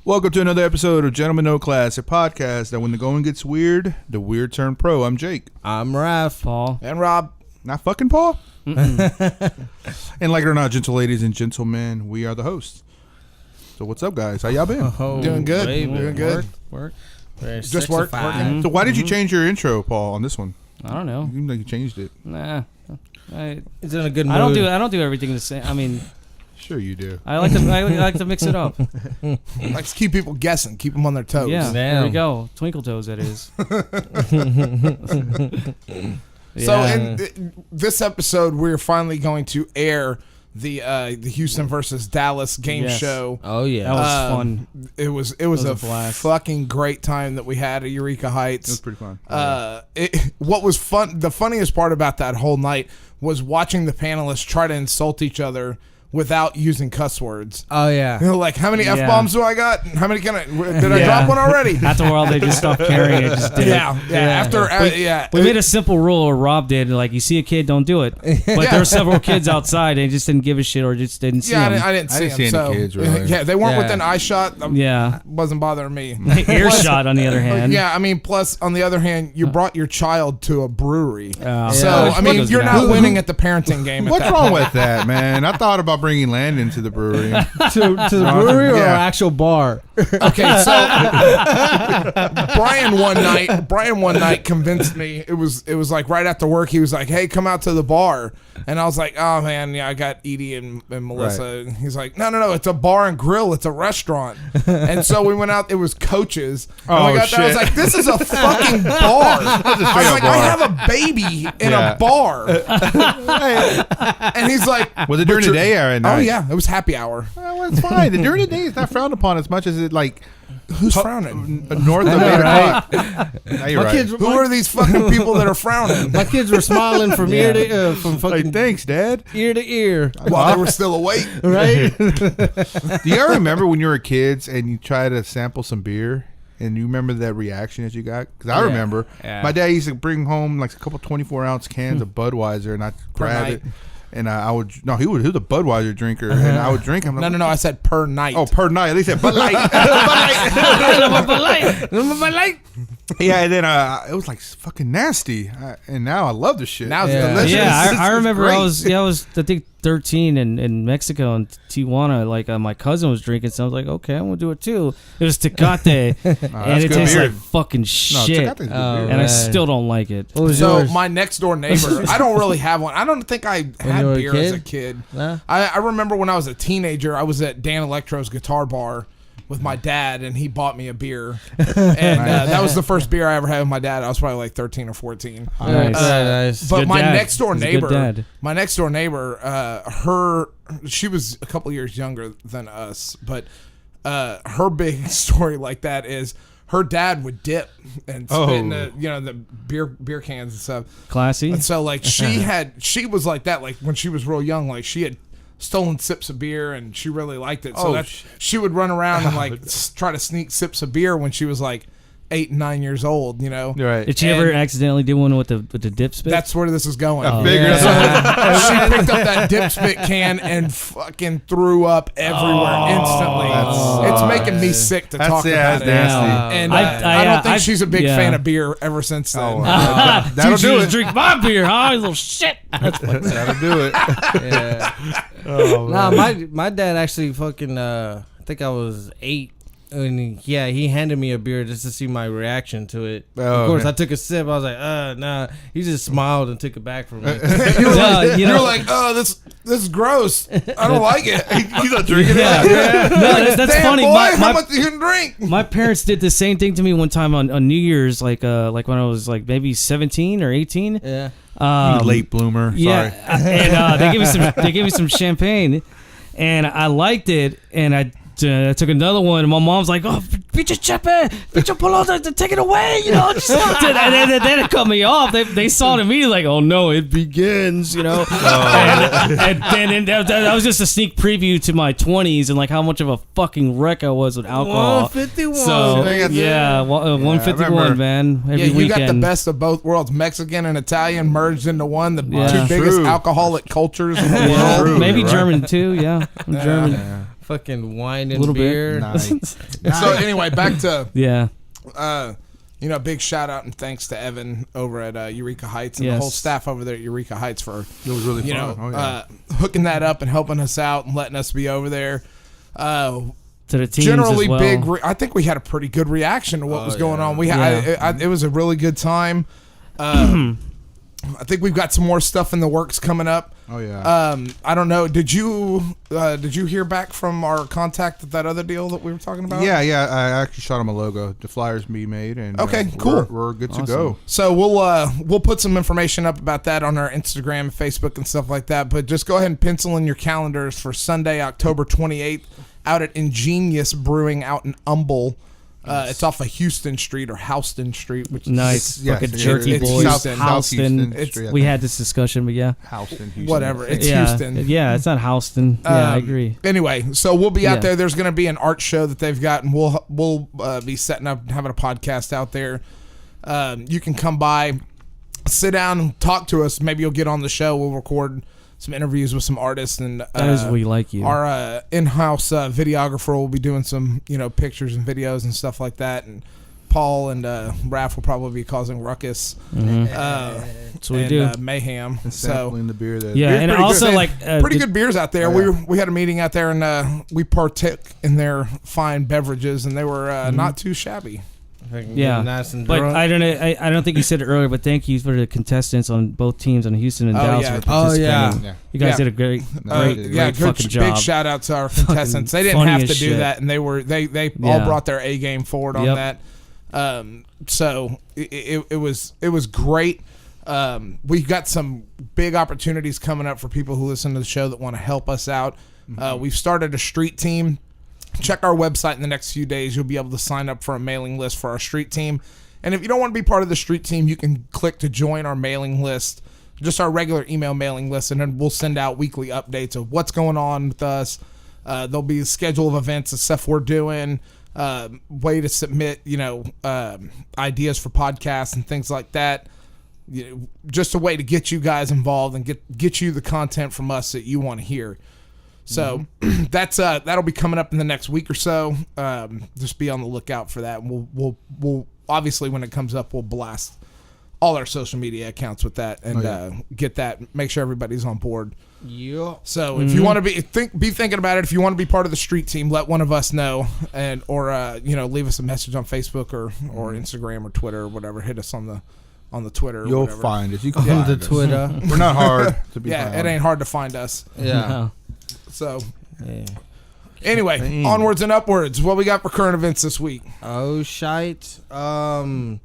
Welcome to another episode of Gentlemen No Class, a podcast that when the going gets weird, the weird turn pro. I'm Jake. I'm Raph. Paul. And Rob. Not fucking Paul? And like it or not, gentle ladies and gentlemen, we are the hosts. So what's up, guys? How y'all been? Doing good. Doing good. Work. Just work. Working. So why did you change your intro, Paul, on this one? I don't know. You seem like you changed it. Nah. It's in a good mood. I don't do everything the same. I mean, Sure you do. I like to mix it up. Likes to keep people guessing, keep them on their toes. Yeah. Damn. There we go. Twinkle toes, that is. So in this episode, we're finally going to air the Houston versus Dallas game show. Oh yeah, that was fun. It was a blast. fucking great time that we had at Eureka Heights. It was pretty fun. What was fun? The funniest part about that whole night was watching the panelists try to insult each other without using cuss words. oh yeah. You know, like, how many F-bombs do I got? How many did I Yeah. drop one already? After a while, they just stopped caring. It just did. Yeah. We made a simple rule, or Rob did. Like, you see a kid, don't do it. But there were several kids outside, and they just didn't give a shit, or just didn't see them. I didn't see any kids, really. Yeah, they weren't within eye shot. Yeah. Wasn't bothering me. Earshot, on the other hand. Yeah, I mean, plus, on the other hand, you brought your child to a brewery. So, Yeah. I mean, you're not winning at the parenting game at What's that wrong point. with that, man? I thought about bringing Landon to the brewery. to the brewery or Yeah. actual bar? Okay, so Brian one night convinced me. It was like right after work. He was like, "Hey, come out to the bar," and I was like, "Oh man, yeah, I got Edie and Melissa." Right. And he's like, "No, it's a bar and grill. It's a restaurant." And so we went out. It was Coach's. And we got there. I was like, "This is a fucking bar." I was like, bar. "I have a baby in a bar," and he's like, Was it during the day or at night? "Oh yeah, it was happy hour." Well, it's fine. During the day, it's not frowned upon as much as it like Who's frowning? north of 8 o'clock. Now you're right. Kids, Who are these fucking people that are frowning? my kids were smiling from ear to from fucking Like, thanks, Dad. ear to ear. While they were still awake. Right? Do you ever remember when you were kids and you tried to sample some beer? And you remember that reaction that you got? Because I remember my dad used to bring home like a couple 24-ounce cans of Budweiser, and I'd grab it. And he was a Budweiser drinker, and I would drink. I'm like, No, I said per night. Oh, per night. At least said Bud Light. Bud Light. Yeah, and then it was like fucking nasty, and now I love the shit. Now it's delicious. Yeah, I remember great. I was I think 13 in Mexico in Tijuana. Like my cousin was drinking, so I was like, okay, I'm gonna do it too. It was Tecate, and it good tastes beer. like fucking shit, Tecate's good beer. and I still don't like it. What was So yours? my next door neighbor, I don't really have one. I don't think I had you were a beer as a kid? kid. Nah? I remember when I was a teenager, I was at Dan Electro's guitar bar with my dad, and he bought me a beer. And that was the first beer I ever had with my dad. I was probably like 13 or 14. Nice. Nice. But Good my dad. next door He's a good neighbor, dad. she was a couple years younger than us, but her big story like that is her dad would dip and spit in the beer cans and stuff. Classy. And so like she was like that, like when she was real young, like she had stolen sips of beer and she really liked it. So she would run around and like try to sneak sips of beer when she was like 8 and 9 years old, you know. Right. Did she ever accidentally do one with the dip spit? That's where this is going. I figured. She picked up that dip spit can and fucking threw up everywhere instantly. It's making me sick to talk about it. Nasty. And I don't think she's a big fan of beer ever since then. That'll do it. Drink my beer, huh? You little shit. That'll do it. Yeah. Nah, my dad actually fucking. I think I was 8. And he handed me a beer just to see my reaction to it. Oh, of course, man. I took a sip. I was like, nah. He just smiled and took it back from me. You're like, oh, this is gross. I don't like it. He's not drinking it. No, that's Damn, funny. boy, how much you can drink? My parents did the same thing to me one time on New Year's, like when I was like maybe 17 or 18. Yeah. You late bloomer. Sorry. Yeah, and they gave me some champagne, and I liked it, and I took another one, and my mom's like, "Oh, bitch, Chepe, bitch, Polo, take it away, you know." Just and then it cut me off. They saw it immediately, like, "Oh no, it begins," you know. And then that was just a sneak preview to my 20s and like how much of a fucking wreck I was with alcohol. 151. So yeah, 151, man. Every You weekend. got the best of both worlds, Mexican and Italian merged into one. The two biggest True. alcoholic cultures in the Yeah, world. maybe right. German too. Yeah, I'm German. Yeah. Fucking wine and Little bit. beer. Nice. So anyway, back to Yeah. big shout out and thanks to Evan over at Eureka Heights and the Yes. whole staff over there at Eureka Heights for It was really fun. hooking that up and helping us out and letting us be over there. To the teams Generally as well. big. I think we had a pretty good reaction to what was going on. We had it was a really good time. I think we've got some more stuff in the works coming up. Oh yeah. I don't know. Did you hear back from our contact at that other deal that we were talking about? Yeah. I actually shot him a logo. The flyers be made, and Okay, cool. We're good to go. So we'll put some information up about that on our Instagram, Facebook, and stuff like that. But just go ahead and pencil in your calendars for Sunday, October 28th, out at Ingenious Brewing out in Humble. It's off of Houston Street or Houston Street, which Nice. is Fucking jerky it's boys. Houston. Houston. Street, I We think. had this discussion, but yeah. Houston, Houston. Whatever. It's yeah. Houston. Yeah, it's not Houston. Yeah, I agree. Anyway, so we'll be out Yeah. there. There's going to be an art show that they've got, and we'll be setting up and having a podcast out there. You can come by, sit down, and talk to us. Maybe you'll get on the show. We'll record some interviews with some artists, and That is we like you. our in-house videographer will be doing some pictures and videos and stuff like that, and Paul and Raph will probably be causing ruckus. That's what we do. Mayhem. And So sampling the beer. That Yeah, beer's and pretty also good. like pretty good beers out there. Oh, yeah. We had a meeting out there, and we partook in their fine beverages, and they were not too shabby. Yeah, Nice and but drunk. I don't know. I don't think you said it earlier, but thank you for the contestants on both teams on Houston and Oh, Dallas yeah. for participating. Yeah. You guys Yeah. did a great Good, fucking job. big shout out to our contestants. They didn't funny have as to do shit. that, and they all Yeah. brought their A game forward on Yep. that. So it was great. We've got some big opportunities coming up for people who listen to the show that want to help us out. We've started a street team. Check our website in the next few days. You'll be able to sign up for a mailing list for our street team. And if you don't want to be part of the street team, you can click to join our mailing list, just our regular email mailing list, and then we'll send out weekly updates of what's going on with us. There'll be a schedule of events and stuff we're doing, way to submit, ideas for podcasts and things like that. Just a way to get you guys involved and get you the content from us that you want to hear. So that'll be coming up in the next week or so. Just be on the lookout for that. And we'll obviously when it comes up, we'll blast all our social media accounts with that and get that. Make sure everybody's on board. Yeah. So if you want to be thinking about it, if you want to be part of the street team, let one of us know, or leave us a message on Facebook or Instagram or Twitter or whatever. Hit us on the Twitter. You'll whatever. find us. You can On find the us. Twitter. We're not hard to be Yeah, found. it ain't hard to find us. Yeah. So Yeah. anyway, Dang. onwards and upwards. What we got for current events this week? Oh shite. The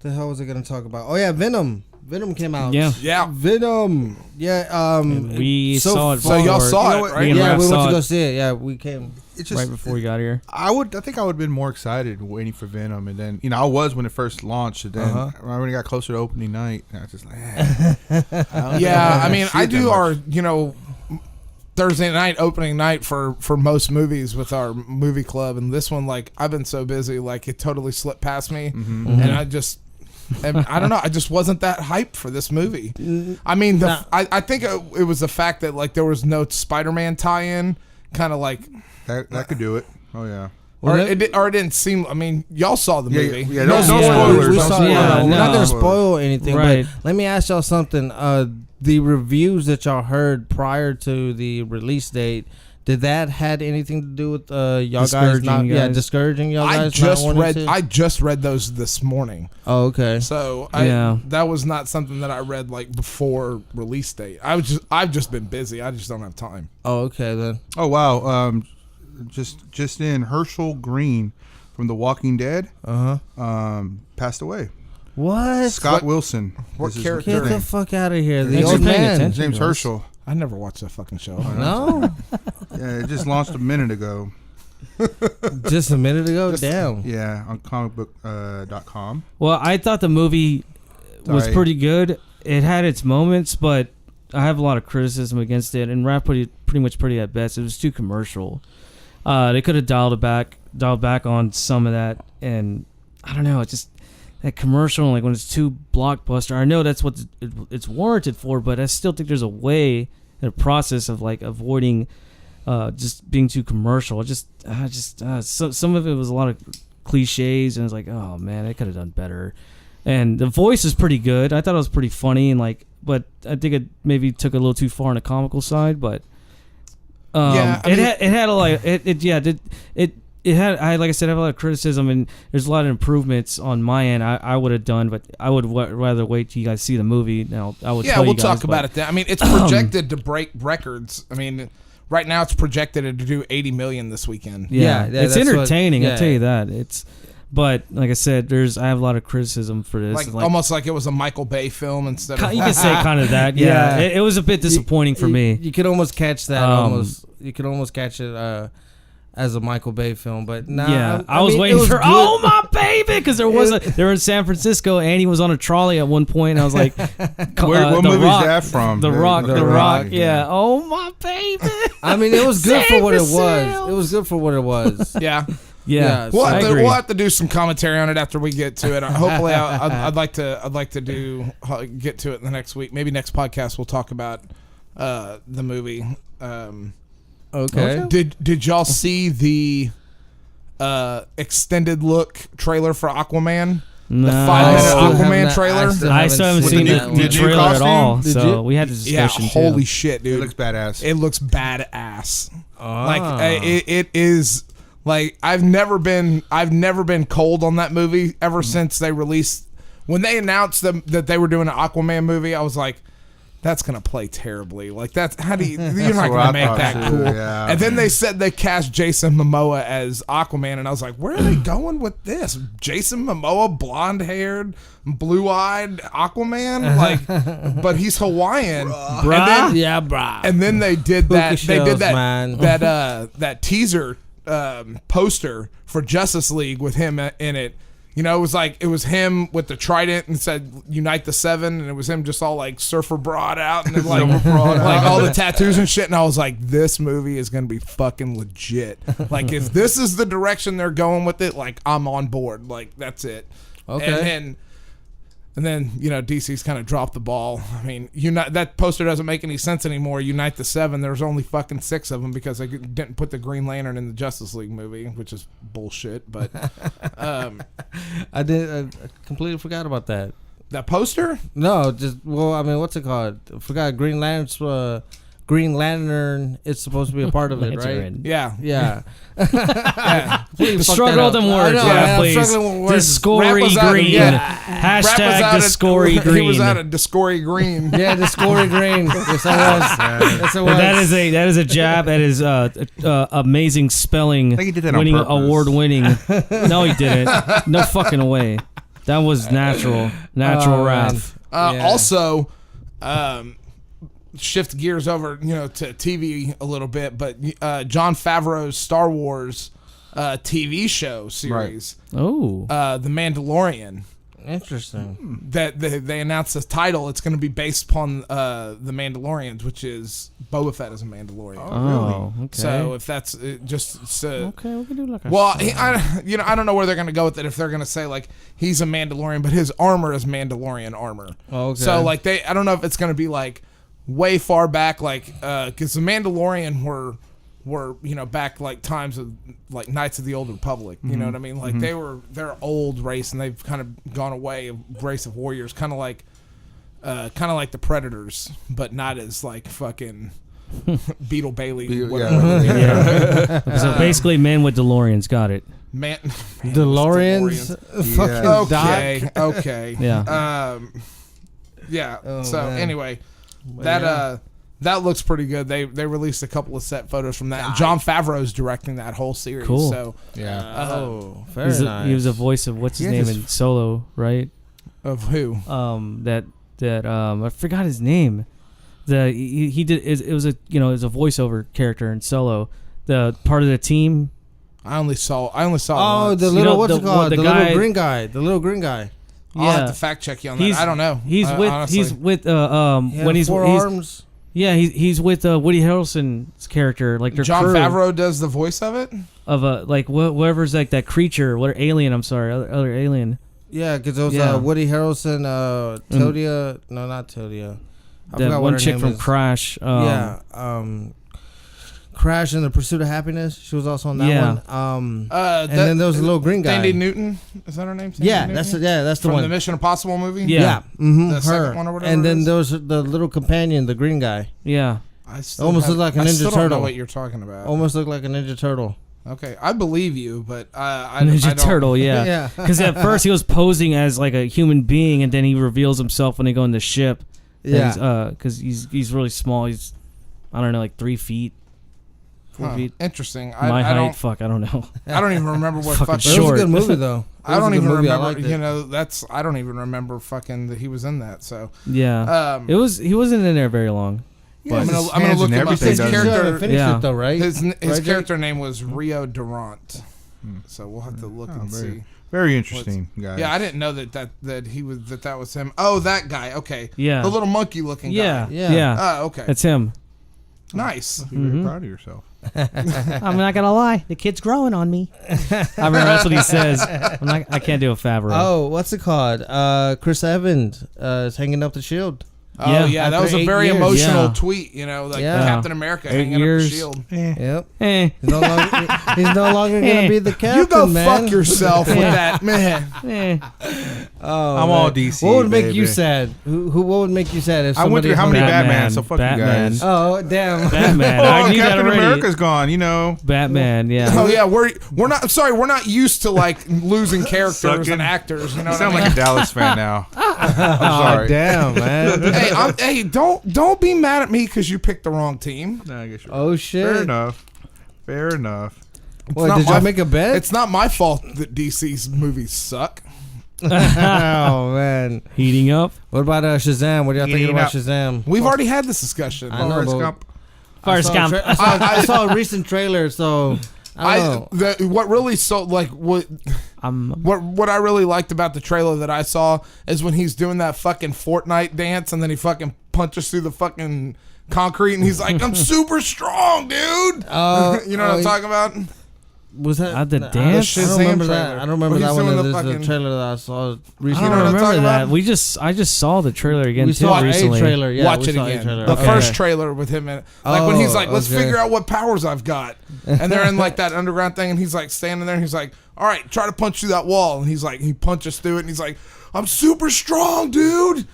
hell was I gonna talk about? Oh yeah, Venom. Venom came out. Yeah. Yeah. Venom. Yeah. And we so saw it. So y'all before. saw You know it, what? right? Me and Yeah, Raph we went saw to go it see it. Yeah, we came. It's just right before we got here. I think I would have been more excited waiting for Venom, and then I was when it first launched, and then when it got closer to opening night, I was just like, Yeah, I mean, I do our Thursday night opening night for most movies with our movie club, and this one, like, I've been so busy, like, it totally slipped past me, and I don't know, I just wasn't that hyped for this movie. I mean, I think it was the fact that, like, there was no Spider-Man tie-in, kind of like that could do it. Oh yeah. or it didn't seem. I mean, y'all saw the movie. Yeah, no spoilers. spoilers. We no saw, spoilers. we're not no. gonna spoil anything. Right. But let me ask y'all something. The reviews that y'all heard prior to the release date, did that had anything to do with y'all guys not? Discouraging Yeah, guys. discouraging y'all I guys. just not wanting to? I just read those this morning. Oh, okay. So Yeah. that was not something that I read like before release date. I've just been busy. I just don't have time. Oh, okay then. Oh wow. Just in Herschel Green from The Walking Dead passed away. What? Scott Wilson. what is his character? Get the name. fuck out of here. The Thanks for old paying man. attention. His name's Herschel. I never watched that fucking show. No, Yeah, it just launched a minute ago. just a minute ago. Damn. Yeah, on comicbook.com. Well, I thought the movie was Sorry. pretty good. It had its moments, but I have a lot of criticism against it. And Raph put it pretty much pretty at best. It was too commercial. They could have dialed back on some of that. And I don't know, it just that commercial, like when it's too blockbuster. I know that's what it's warranted for, but I still think there's a way, a process of like avoiding just being too commercial. Some of it was a lot of cliches, and it's like, oh man, they could have done better. And the voice is pretty good. I thought it was pretty funny, and but I think it maybe took a little too far on the comical side. But it had a lot. It had, like I said, I have a lot of criticism, and there's a lot of improvements on my end I would have done, but I would rather wait till you guys see the movie. Now, I would tell you guys, talk about it then. I mean, it's projected to break records. I mean, right now it's projected to do 80 million this weekend. Yeah, it's entertaining, I'll tell you that. But like I said, I have a lot of criticism for this. Almost like it was a Michael Bay film instead of... You could say kind of that, yeah. It was a bit disappointing for me. You could almost catch that, you could almost catch it... as a Michael Bay film, but I was waiting for oh my baby, because they were in San Francisco and he was on a trolley at one point, and I was like, what movie is that from? The Rock, yeah. Oh my baby. I mean, it was good for what it was. It was good for what it was. Yeah. Yeah, we'll have to do some commentary on it after we get to it. Hopefully, I'd like to get to it in the next week. Maybe next podcast we'll talk about the movie. Okay. Did y'all see the extended look trailer for Aquaman? No. The 5-minute Aquaman trailer? I still haven't seen the trailer at all. So we had a discussion. Yeah, holy shit, dude. It looks badass. It looks badass. It is like I've never been cold on that movie ever since they released. When they announced that they were doing an Aquaman movie, I was like, that's gonna play terribly. Like that's how do you're not gonna make that cool. Yeah. And then they said they cast Jason Momoa as Aquaman, and I was like, where are they going with this? Jason Momoa, blonde haired, blue eyed Aquaman, like, but he's Hawaiian, bruh. And then they did that. Shows, they did that. Man. That teaser poster for Justice League with him in it. You know, it was him with the trident and said "Unite the Seven," and it was him just all like surfer broad out and then like all the tattoos and shit. And I was like, this movie is gonna be fucking legit. Like, if this is the direction they're going with it, like I'm on board. Like that's it. Okay. And then DC's kind of dropped the ball. I mean, that poster doesn't make any sense anymore. Unite the Seven. There's only fucking 6 of them because they didn't put the Green Lantern in the Justice League movie, which is bullshit. But I completely forgot about that. That poster? No, what's it called? I forgot. Green Lantern. It's supposed to be a part of it, right? Yeah. Struggle with them words, please. Discory Green. Hashtag Discory Green. He was out of Discory Green. Yeah, Discory Green. Yes, I was. That is a jab at his amazing spelling. I think he did that on purpose. Award winning. No, he didn't. No fucking way. That was natural Raph. Also, shift gears over, to TV a little bit, but Jon Favreau's Star Wars TV show series, The Mandalorian. Interesting. That they announced the title. It's going to be based upon the Mandalorians, which is Boba Fett as a Mandalorian. Oh, really? Okay. So if that's just okay, we can do like. I don't know where they're going to go with it. If they're going to say like he's a Mandalorian, but his armor is Mandalorian armor. Oh, okay. So like I don't know if it's going to be like way far back, like because the Mandalorian were back like times of like Knights of the Old Republic. You know what I mean? Like they're old race, and they've kind of gone away, a race of warriors, kind of like the Predators, but not as like fucking Beetle Bailey. So basically, men with DeLoreans. Got it. Man DeLoreans. Fucking okay. Yeah. Yeah. Oh, so man. Anyway, that looks pretty good. They released a couple of set photos from that. And Jon Favreau's directing that whole series. Cool. So very nice. He was a voice of what's his name in Solo, right? Of who? That I forgot his name. He did it was a voiceover character in Solo. The part of the team. I only saw. Oh, the little what's it called? The little green guy. The little green guy. I'll have to fact check you on that. I don't know. He's with when he's four arms. Yeah, he's with Woody Harrelson's character, like their Jon crew Favreau does the voice of it of whatever's like that creature, other alien. Yeah, because it was Woody Harrelson, Todia. No, not Todia. That one chick from Crash. Crap. Crash and the Pursuit of Happiness. She was also on that one. And then there was a little green guy. Sandy Newton, is that her name? Sandy Newton? That's the from one the Mission Impossible movie. Yeah. Mm-hmm, the her. second one or whatever. And then there was the little companion, the green guy. Yeah. Almost looked like a Ninja I still Turtle. don't know what you're talking about. Almost looked like a Ninja Turtle. Okay, I believe you, but I Ninja don't. Turtle, yeah. Because at first he was posing as like a human being, and then he reveals himself when they go in the ship. Yeah. Because he's really small. He's, I don't know, like 3 feet, 4 feet. Interesting. My height. Fuck, I don't know. I don't even remember what fucking short. It was a good movie though. I don't even remember. You know, I don't even remember fucking that he was in that. So yeah, he wasn't in there very long. Yeah, I'm gonna look him up. His character finished it though, right? His character name was Rio Durant. So we'll have to look and see. Very interesting guy. Yeah, I didn't know that was him. Oh, that guy. Okay. Yeah. The little monkey looking guy. Yeah. Oh, okay. That's him. Nice. Be very proud of yourself. I'm not gonna lie, the kid's growing on me. I remember that's what he says. I can't do a Favreau. Oh, what's it called? Chris Evans is hanging up the shield. Oh yeah, that was a very emotional Yeah. tweet. You know, like Yeah. Captain America 8 hanging years. up the shield. Yep. Eh. He's no longer gonna be the captain. You go man. fuck yourself with that, man. Eh. Oh, I'm man. all DC. What would make you baby. sad? Who? What would make you sad if I went somebody? through how many Batman. Batman, so fuck Batman. you guys. Oh damn! Batman. Oh, I knew that Captain already. America's gone. You know. Batman. Yeah. Oh yeah, we're not. I'm sorry, we're not used to like losing characters Sucking. and actors. You know, You what sound I mean? like a Dallas fan now. I'm sorry. Oh damn, man! Hey, don't be mad at me because you picked the wrong team. No, I guess you're Oh shit! Fair enough. Fair enough. What, not did my- y'all make a bet? It's not my fault that DC's movies suck. Oh man! Heating up. What about Shazam? What are y'all thinking Eating about up. Shazam? We've already had this discussion. I know, Forrest but- Gump. Forrest Gump. I saw a recent trailer, so I don't know. What really what I really liked about the trailer that I saw is when he's doing that fucking Fortnite dance and then he fucking punches through the fucking concrete and he's like, I'm super strong, dude. You know what I'm talking about? Was that The dance? I don't Shazam remember trailer. that. I don't remember When that he's one. doing This the is the fucking- trailer that I saw I recently. don't know what I'm remember talking that. about? I just saw the trailer again We too saw recently. a trailer. Yeah, Watch we it saw a again. trailer. The Okay. first trailer with him in it. Like when he's like, let's okay. figure out what powers I've got. And they're in like that underground thing and he's like standing there and he's like, all right, try to punch through that wall. And he's like, he punches through it and he's like, I'm super strong, dude.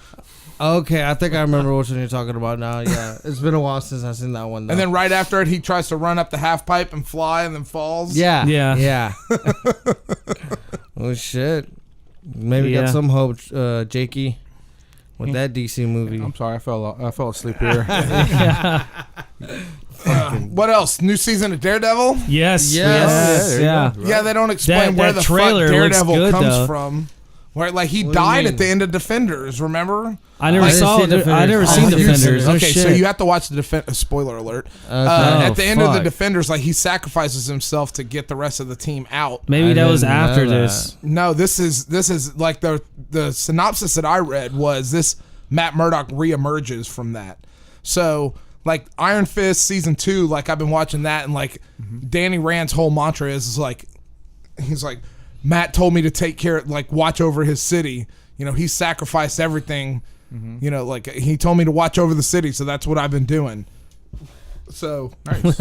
Okay, I think I remember which one you're talking about now. Yeah, it's been a while since I've seen that one. Though. And then right after it, he tries to run up the half pipe and fly and then falls. yeah, Yeah. Oh shit! Maybe got some hope, Jakey, with that DC movie. I'm sorry, I fell asleep here. What else? New season of Daredevil? Yes. Yes. Yeah. Yeah, they don't explain That where the fuck trailer looks Daredevil good, comes though. from. Where like he What do you died mean? at the end of Defenders, remember? I never didn't saw. see Defenders. I never Oh, seen you didn't see Defenders. No Okay, so shit. you have to watch the spoiler alert. Okay. At the end of the fuck. Defenders, like he sacrifices himself to get the rest of the team out. Maybe I that was didn't know after that. this. No, this is like the synopsis that I read was this Matt Murdock reemerges from that. So like Iron Fist season 2, like I've been watching that and like Danny Rand's whole mantra is like he's like Matt told me to take care like watch over his city. You know, he sacrificed everything. You know, like he told me to watch over the city, so that's what I've been doing. So Nice.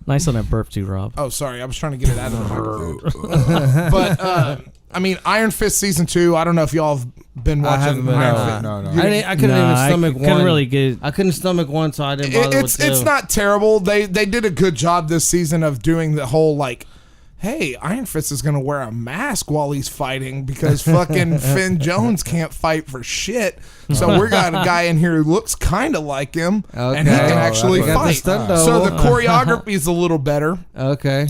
Nice on that burp too, Rob. Oh, sorry. I was trying to get it out of the microphone. But, I mean, Iron Fist Season 2, I don't know if y'all have been watching haven't been, Iron no. Fist. No. I couldn't even stomach one. Couldn't really get. I couldn't stomach one, so I didn't bother with two. It's not terrible. They did a good job this season of doing the whole, like, hey, Iron Fist is going to wear a mask while he's fighting because fucking Finn Jones can't fight for shit. So we got a guy in here who looks kind of like him, and he Okay. can actually We got the fight. stunt So double. the choreography is a little better. Okay.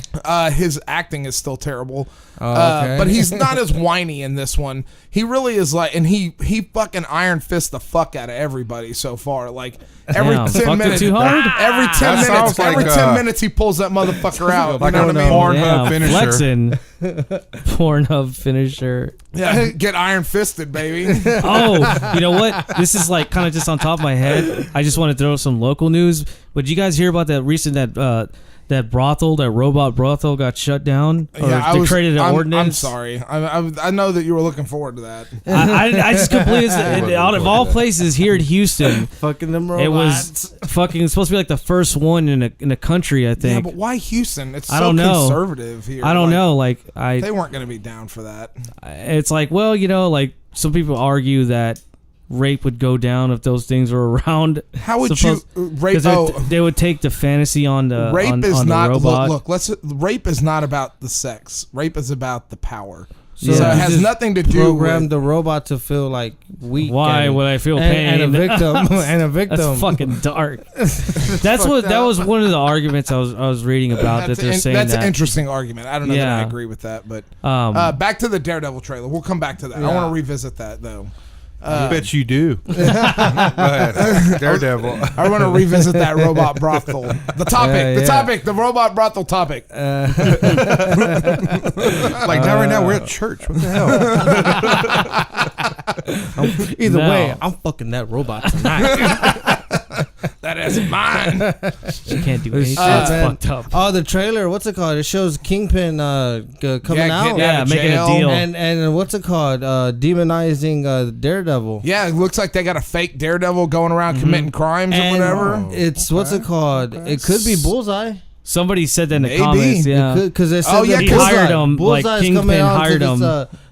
His acting is still terrible. Okay. But he's not as whiny in this one. He really is like, and he fucking Iron Fist the fuck out of everybody so far. Like every Damn, 10 fucked it minutes, too hard? every 10 That minutes, sounds like, every 10 minutes he pulls that motherfucker out. Like you know a what I mean? Pornhub finisher. Flexing. Pornhub finisher. Yeah, get Iron Fisted, baby. Oh, you know what? This is like kind of just on top of my head. I just want to throw some local news. But did you guys hear about that recent that robot brothel got shut down? Or they created an ordinance? I'm sorry. I know that you were looking forward to that. I just completely, out of all places here in Houston, fucking them robots. it was fucking supposed to be like the first one in the country, I think. Yeah, but why Houston? It's so I don't know. conservative here. I don't know. They weren't going to be down for that. It's like, well, like some people argue that rape would go down if those things were around. How would you rape? They would take the fantasy on the rape on, is on not. the robot. Look. Rape is not about the sex. Rape is about the power. So Yeah. it has nothing to do program with the robot to feel like weak. Why would I feel pain? And a victim. And a victim. That's fucking dark. That was one of the arguments I was reading about that they're saying that's an interesting argument. I don't know that I agree with that, but back to the Daredevil trailer. We'll come back to that. I want to revisit that though. I bet you do. Go ahead. Daredevil. I want to revisit that robot brothel. The topic, the robot brothel topic. Like now, right now, we're at church. What the hell? Either way, I'm fucking that robot tonight. That is mine. You can't do anything. That's fucked up. Oh, the trailer. What's it called? It shows Kingpin coming out. Yeah, making a deal. And what's it called? Demonizing Daredevil. Yeah, it looks like they got a fake Daredevil going around committing crimes or whatever. It's what's it called? It could be Bullseye. Somebody said that in the comments. Yeah, because they said he hired him. Like Kingpin hired him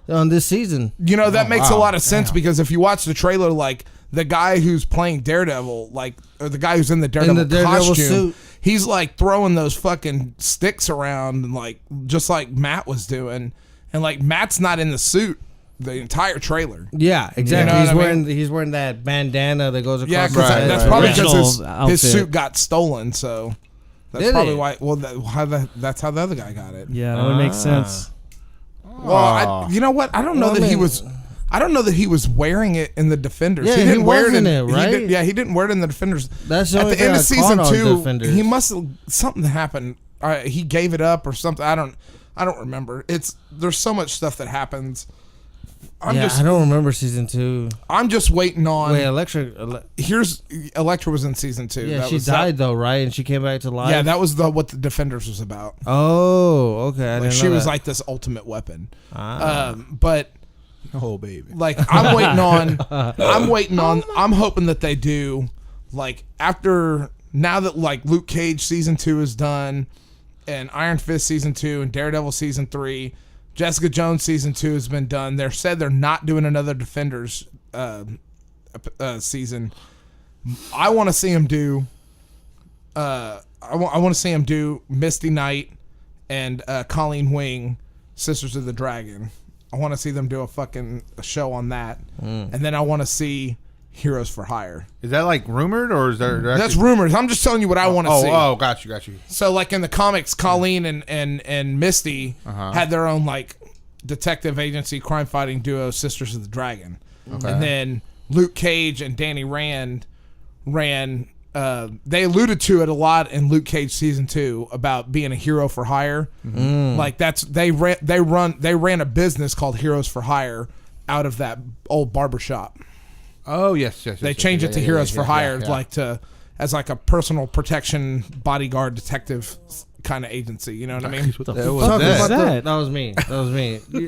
on this season. You know that makes a lot of sense because if you watch the trailer, like the guy who's playing Daredevil, or the guy who's in the Daredevil costume, suit. He's like throwing those fucking sticks around, and like just like Matt was doing, and like Matt's not in the suit the entire trailer. Yeah, exactly. You know he's wearing that bandana that goes across. Yeah, because that's probably because his suit got stolen. So that's probably why. Well, that's how the other guy got it. Yeah, that would make sense. Well, you know what? I don't know that he was. I don't know that he was wearing it in the Defenders. Yeah, he didn't wear it in it, right? He didn't wear it in the Defenders. That's the at only the end of thing I season caught 2. on Defenders. He must have something happened. He gave it up or something. I don't remember. There's so much stuff that happens. I don't remember season 2. I'm just waiting on. Wait, Elektra was in season 2. Yeah, she died though, right? And she came back to life. Yeah, that was what the Defenders was about. Oh, okay. She was like this ultimate weapon. But. Oh baby! Like I'm waiting on. I'm hoping that they do. Like now that like Luke Cage season 2 is done, and Iron Fist season 2 and Daredevil season 3, Jessica Jones season 2 has been done. They're said they're not doing another Defenders season. I want to see him do. I want to see him do Misty Knight and Colleen Wing, Sisters of the Dragon. I want to see them do a show on that, and then I want to see Heroes for Hire. Is that like rumored or is there? That's rumors. I'm just telling you what I want to see. Oh, got you. So like in the comics, Colleen and Misty had their own like detective agency crime fighting duo, Sisters of the Dragon, and then Luke Cage and Danny Rand ran. They alluded to it a lot in Luke Cage season 2 about being a hero for hire. Like they ran a business called Heroes for Hire out of that old barbershop. Oh yes. They changed it to Heroes for Hire, as like a personal protection bodyguard detective kind of agency. You know what I mean? What the fuck was that? That was me.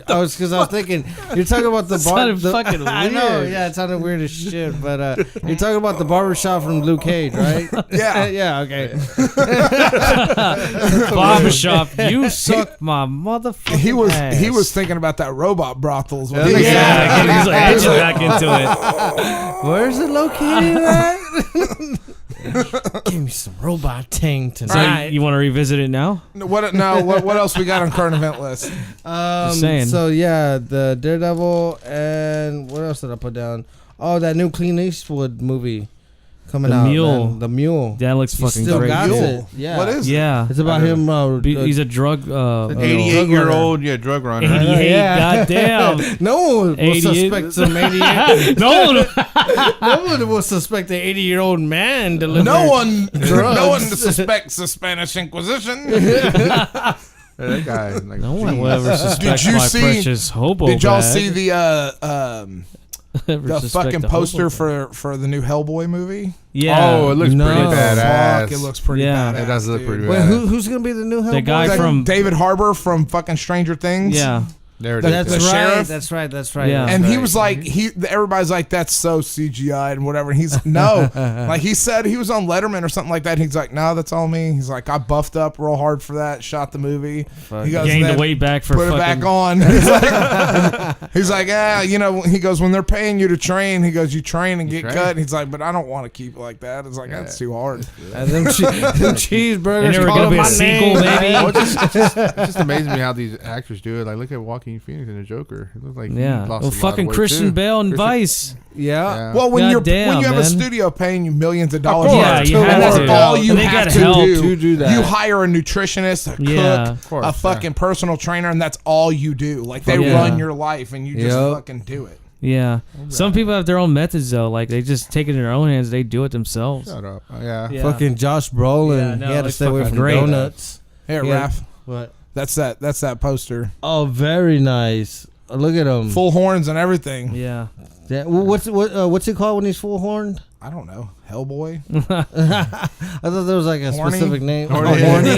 I was thinking you're talking about the sounded fucking weird. I know. Yeah, it sounded weird as shit. But you're talking about the barbershop from Luke Cage, right? Yeah. Yeah. Okay. Barbershop. You suck my motherfucking ass. He was thinking about that robot brothels. Yeah, he's like edging back into it. Where's it located at? Give me some robot ting tonight. So you want to revisit it now? What else we got on current event list? Just saying. So yeah, the Daredevil and what else did I put down? Oh, that new Clint Eastwood movie coming out. The Mule. That looks fucking still great. got it. Yeah. What is it? Yeah. It's about him. He's a drug. 88-year-old drug runner. 88. Goddamn. No one will suspect some 88. No one will suspect an 80-year-old man delivering No one drugs. suspects the Spanish Inquisition. That guy. Like, no one will ever suspect Did you my see- precious hobo Did y'all bag. see the the fucking poster for the new Hellboy movie? Yeah. Oh, it looks pretty badass. Fuck, it looks pretty badass. It does look pretty Wait, badass. who's gonna be the new Hellboy? The guy from David Harbour from fucking Stranger Things. Yeah. There it is. That's The right. sheriff? That's right. That's right. Yeah. And he was like, everybody's like, that's so CGI and whatever. And he's no, like he said he was on Letterman or something like that. And he's like, no, that's all me. He's like, I buffed up real hard for that, shot the movie. He goes, gained the weight back for put it back on. He's like, you know, he goes, when they're paying you to train, he goes, you train and get cut. And he's like, but I don't want to keep it like that. It's like, that's too hard. And them cheeseburgers. And there were call gonna be him a my sequel, name. maybe. Well, it just amazes me how these actors do it. Like, look at Joaquin Phoenix in the Joker. It looks like he lost a lot of fucking weight, Christian too. Bale and Vice. Yeah. Well, when God you have a man. studio paying you millions of dollars, Yeah, you and have that's to. all you And they have got to help do. that. You hire a nutritionist, a Yeah. cook, a fucking personal trainer, and that's all you do. Like they Yeah. run your life, and you just fucking do it. Yeah. Some people have their own methods though. Like they just take it in their own hands. They do it themselves. Shut up. Yeah. Fucking Josh Brolin. Yeah, no, he had to it's stay away fucking from great. donuts. Here, Yeah. Raph, What? that's that poster, Oh, very nice. Look at him. full horns and everything. Yeah. Yeah, what's it called when he's full horned? I don't know, Hellboy. I thought there was like a Horny? specific name. Horny. Horny.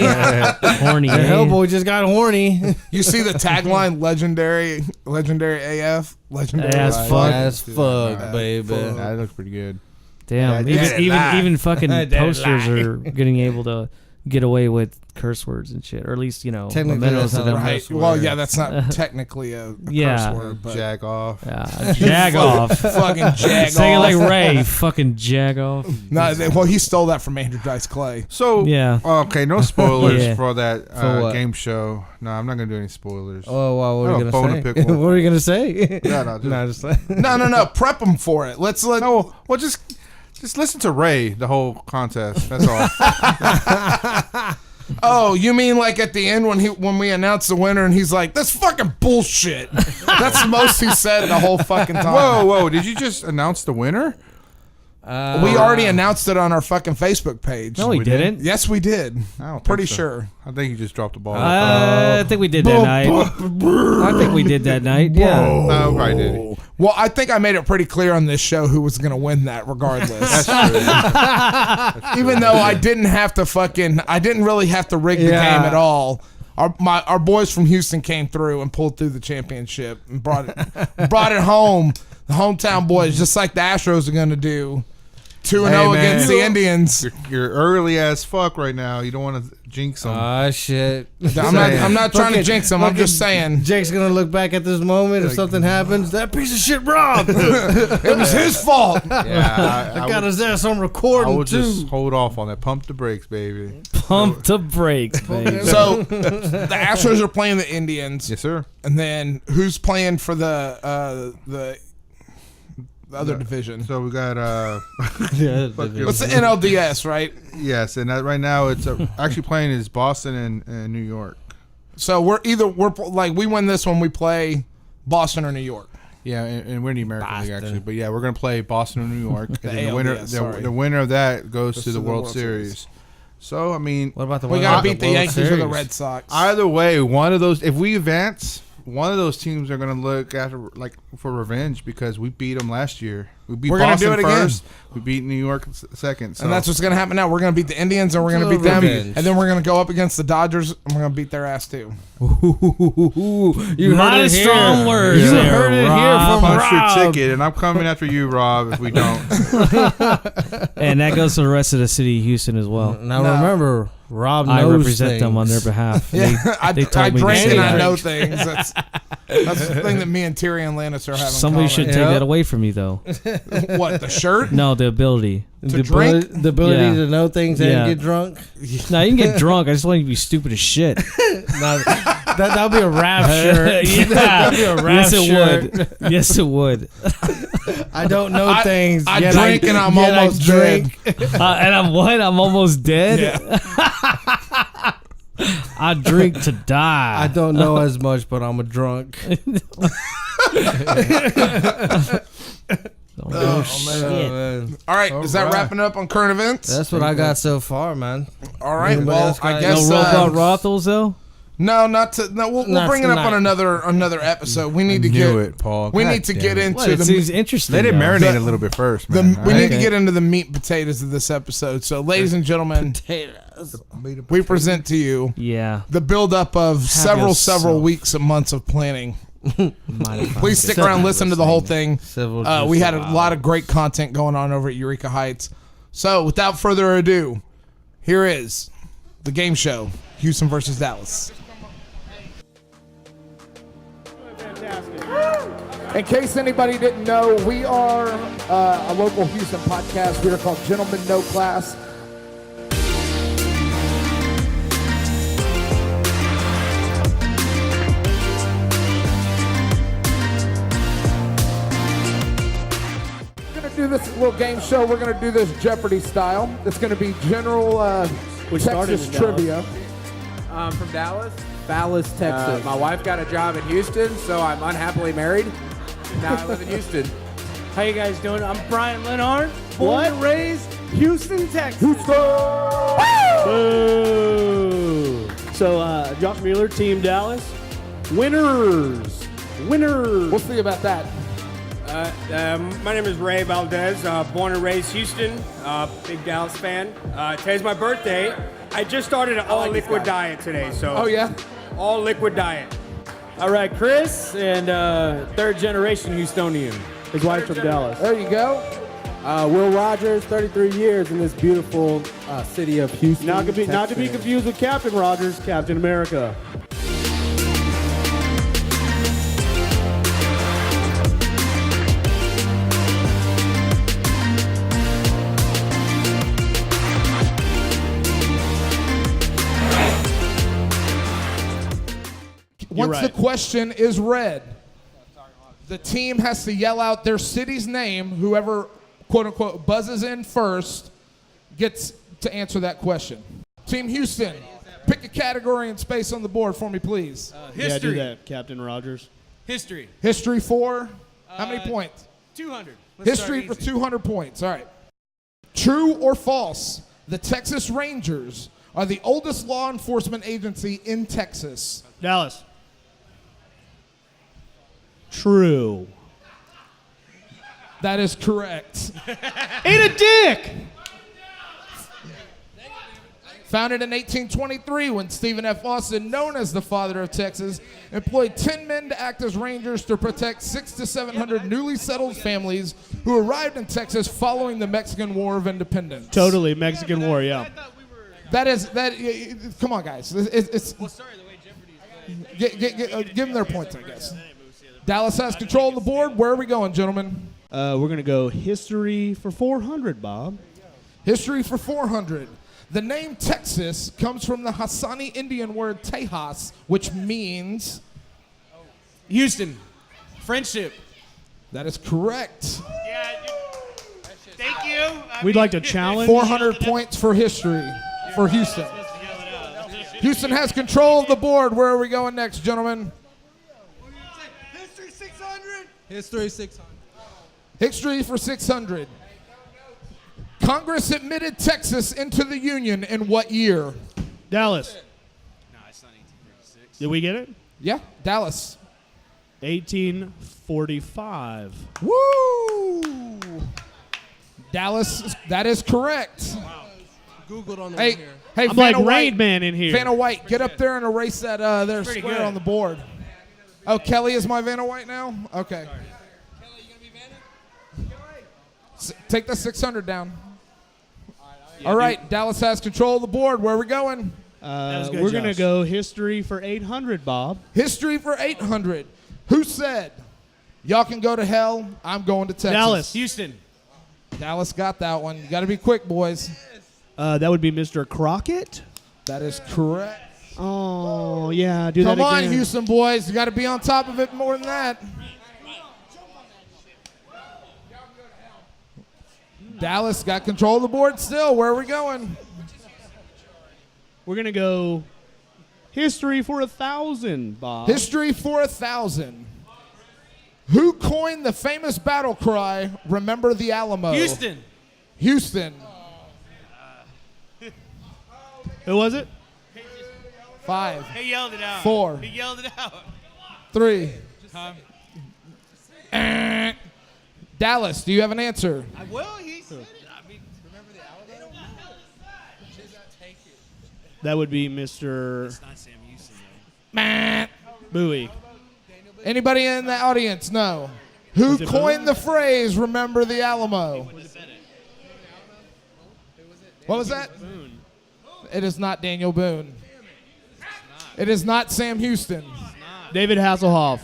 The eh? Hellboy just got horny. You see the tagline, legendary AF, legendary As AF. fuck. As fuck, baby. That looks pretty good. Damn. Yeah, Even fucking That posters lie. are getting able to get away with curse words and shit, or at least Technically, mementos that's of not them. a Right. curse Well, word. yeah, that's not technically a Yeah. curse word, but Jag off. Yeah. Jag off. fucking jag Say it off. like Ray. Fucking jag off. No, well, he stole that from Andrew Dice Clay. So, Yeah. okay, no spoilers Yeah. for that For what? game show. No, I'm not going to do any spoilers. Oh, wow, what I are have you a going bone to to say? pick one. What are you going to say? No, just- just No. Prep him for it. Let's let. No, well, just listen to Ray the whole contest. That's all. Oh, you mean like at the end when we announced the winner and he's like, "That's fucking bullshit." That's the most he said the whole fucking time. Whoa! Did you just announce the winner? We already announced it on our fucking Facebook page. No, we didn't. Yes, we did. I don't Pretty think so. sure. I think you just dropped the ball. I think we did that night. I think we did that night. Yeah. No, probably did. Well, I think I made it pretty clear on this show who was going to win that regardless. That's true. Even though I didn't really have to rig the game at all. Our boys from Houston came through and pulled through the championship and brought it home. The hometown boys, just like the Astros are going to do. 2-0 against the Indians. You're early as fuck right now. You don't want to jinx them. Ah, shit. I'm not trying to jinx them. I'm just saying. Jake's going to look back at this moment if something happens. That piece of shit, Rob. It was his fault. Yeah, I got his ass on I recording, would too. just hold off on that. Pump the brakes, baby. Pump the brakes, baby. So the Astros are playing the Indians. Yes, sir. And then who's playing for the other division? So we got What's the NLDS, right? yes, and that right now it's actually playing is Boston and New York. So we're like we win this when we play Boston or New York. Yeah, and we're in the American League actually, but yeah, we're gonna play Boston or New York. And then ALDS, the winner of that goes to the World Series. So I mean, What about the We one gotta out beat the World Yankees or the Series? Red Sox. either way, one of those. If we advance, one of those teams are gonna look after for revenge because we beat them last year. We beat We're gonna Boston do it again. first. We beat New York second. So. And that's what's going to happen now. We're going to beat the Indians and we're going to beat them. Revenge. And then we're going to go up against the Dodgers and we're going to beat their ass too. You Not heard a it strong here. word. You there, heard it here Rob. from punch your Rob. ticket, and I'm coming after you, Rob. If we don't, And that goes to the rest of the city of Houston as well. Now No. remember, Rob I knows represent them on their things. behalf. Yeah, I told drink me to say and I that. know things. That's the thing that me and Tyrion Lannister have in Somebody should common. take Yep. that away from me, though. What, the shirt? No, the ability. To drink? The ability Yeah. to know things Yeah. and get drunk. No, you can get drunk. I just want you to be stupid as shit. Now, that'll be a rap shirt. Yeah. That'll be a rap Yes, it shirt. would. Yes, it would. I don't know things. I yet drink and I'm yet I almost drink. And I'm what? I'm almost dead? I drink to die. I don't know as much, but I'm a drunk. man. All right, is that wrapping up on current events? That's what I got so far, man. All right, Anybody well, else got I any? guess No Robot Rothels, though? No, not to. No, we'll bring it up on another episode. We need to get it, Paul. We need to get into it seems interesting. Let it marinate a little bit first, man. We need to get into the meat and potatoes of this episode. So, ladies and gentlemen, we present to you the buildup of several weeks and months of planning. Please stick around, listen to the whole thing. We had a lot of great content going on over at Eureka Heights. So, without further ado, here is the game show: Houston versus Dallas. In case anybody didn't know, we are a local Houston podcast. We are called Gentlemen No Class. We're going to do this little game show. We're going to do this Jeopardy style. It's going to be general Texas trivia. From Dallas. Dallas, Texas. My wife got a job in Houston, so I'm unhappily married. Now I live in Houston. How you guys doing? I'm Brian Lenhart, born and raised Houston, Texas. Houston! Boo! So, Josh Mueller, Team Dallas. Winners! We'll see about that. My name is Ray Valdez, born and raised Houston, big Dallas fan. Today's my birthday. I just started an all-liquid diet today, so. Oh, yeah? All-liquid diet. All right, Chris, and third generation Houstonian. His wife's from Dallas. There you go. Will Rogers, 33 years in this beautiful city of Houston. Not to be confused with Captain Rogers, Captain America. Once the question is read, the team has to yell out their city's name. Whoever, quote unquote, buzzes in first gets to answer that question. Team Houston, pick a category and space on the board for me, please. History. Yeah, do that, Captain Rogers. History. History for how many points? 200. History for 200 points. All right. True or false? The Texas Rangers are the oldest law enforcement agency in Texas. Dallas. True. That is correct. Eat a dick! Founded in 1823 when Stephen F. Austin, known as the father of Texas, employed 10 men to act as rangers to protect 600 to 700 newly settled families who arrived in Texas following the Mexican War of Independence. Totally, Mexican War, yeah. Come on, guys. Give them their points, I guess. Dallas has control of the board. Where are we going, gentlemen? We're going to go history for 400, Bob. History for 400. The name Texas comes from the Hassani Indian word Tejas, which means Houston. Friendship. That is correct. Yeah, thank you. We'd like to challenge. 400 points for history for Houston. Houston has control of the board. Where are we going next, gentlemen? History 600. History 600. History for 600. Congress admitted Texas into the Union in what year? Dallas. No, it's not 1836. Did we get it? Yeah, Dallas. 1845. Woo! Dallas, that is correct. Wow. Googled on Hey, here. hey, I'm Vanna like White, Rain Man in here. Vanna White, get up there and erase that there pretty square good. on the board. Oh, Kelly is my Vanna White now? Okay. Kelly, you gonna be Vanna? Take the 600 down. All right, Dallas has control of the board. Where are we going? We're going to go history for 800, Bob. History for 800. Who said, y'all can go to hell, I'm going to Texas? Dallas. Houston. Dallas got that one. You got to be quick, boys. That would be Mr. Crockett. That is correct. Oh, yeah, do Come that on, again. Houston boys. You got to be on top of it more than that. Dallas got control of the board still. Where are we going? We're going to go history for 1,000, Bob. History for 1,000. Who coined the famous battle cry, "Remember the Alamo"? Houston. Houston. Who was it? 5. He yelled it out. 4. He yelled it out. 3. Dallas, do you have an answer? Well, he said it. I mean, remember the Alabama? That would be Mr. It's not Sam Houston, though. Bowie. Anybody in the audience know? Who coined the phrase, remember the Alamo? What was that? Boone. It is not Daniel Boone. It is not Sam Houston. David Hasselhoff.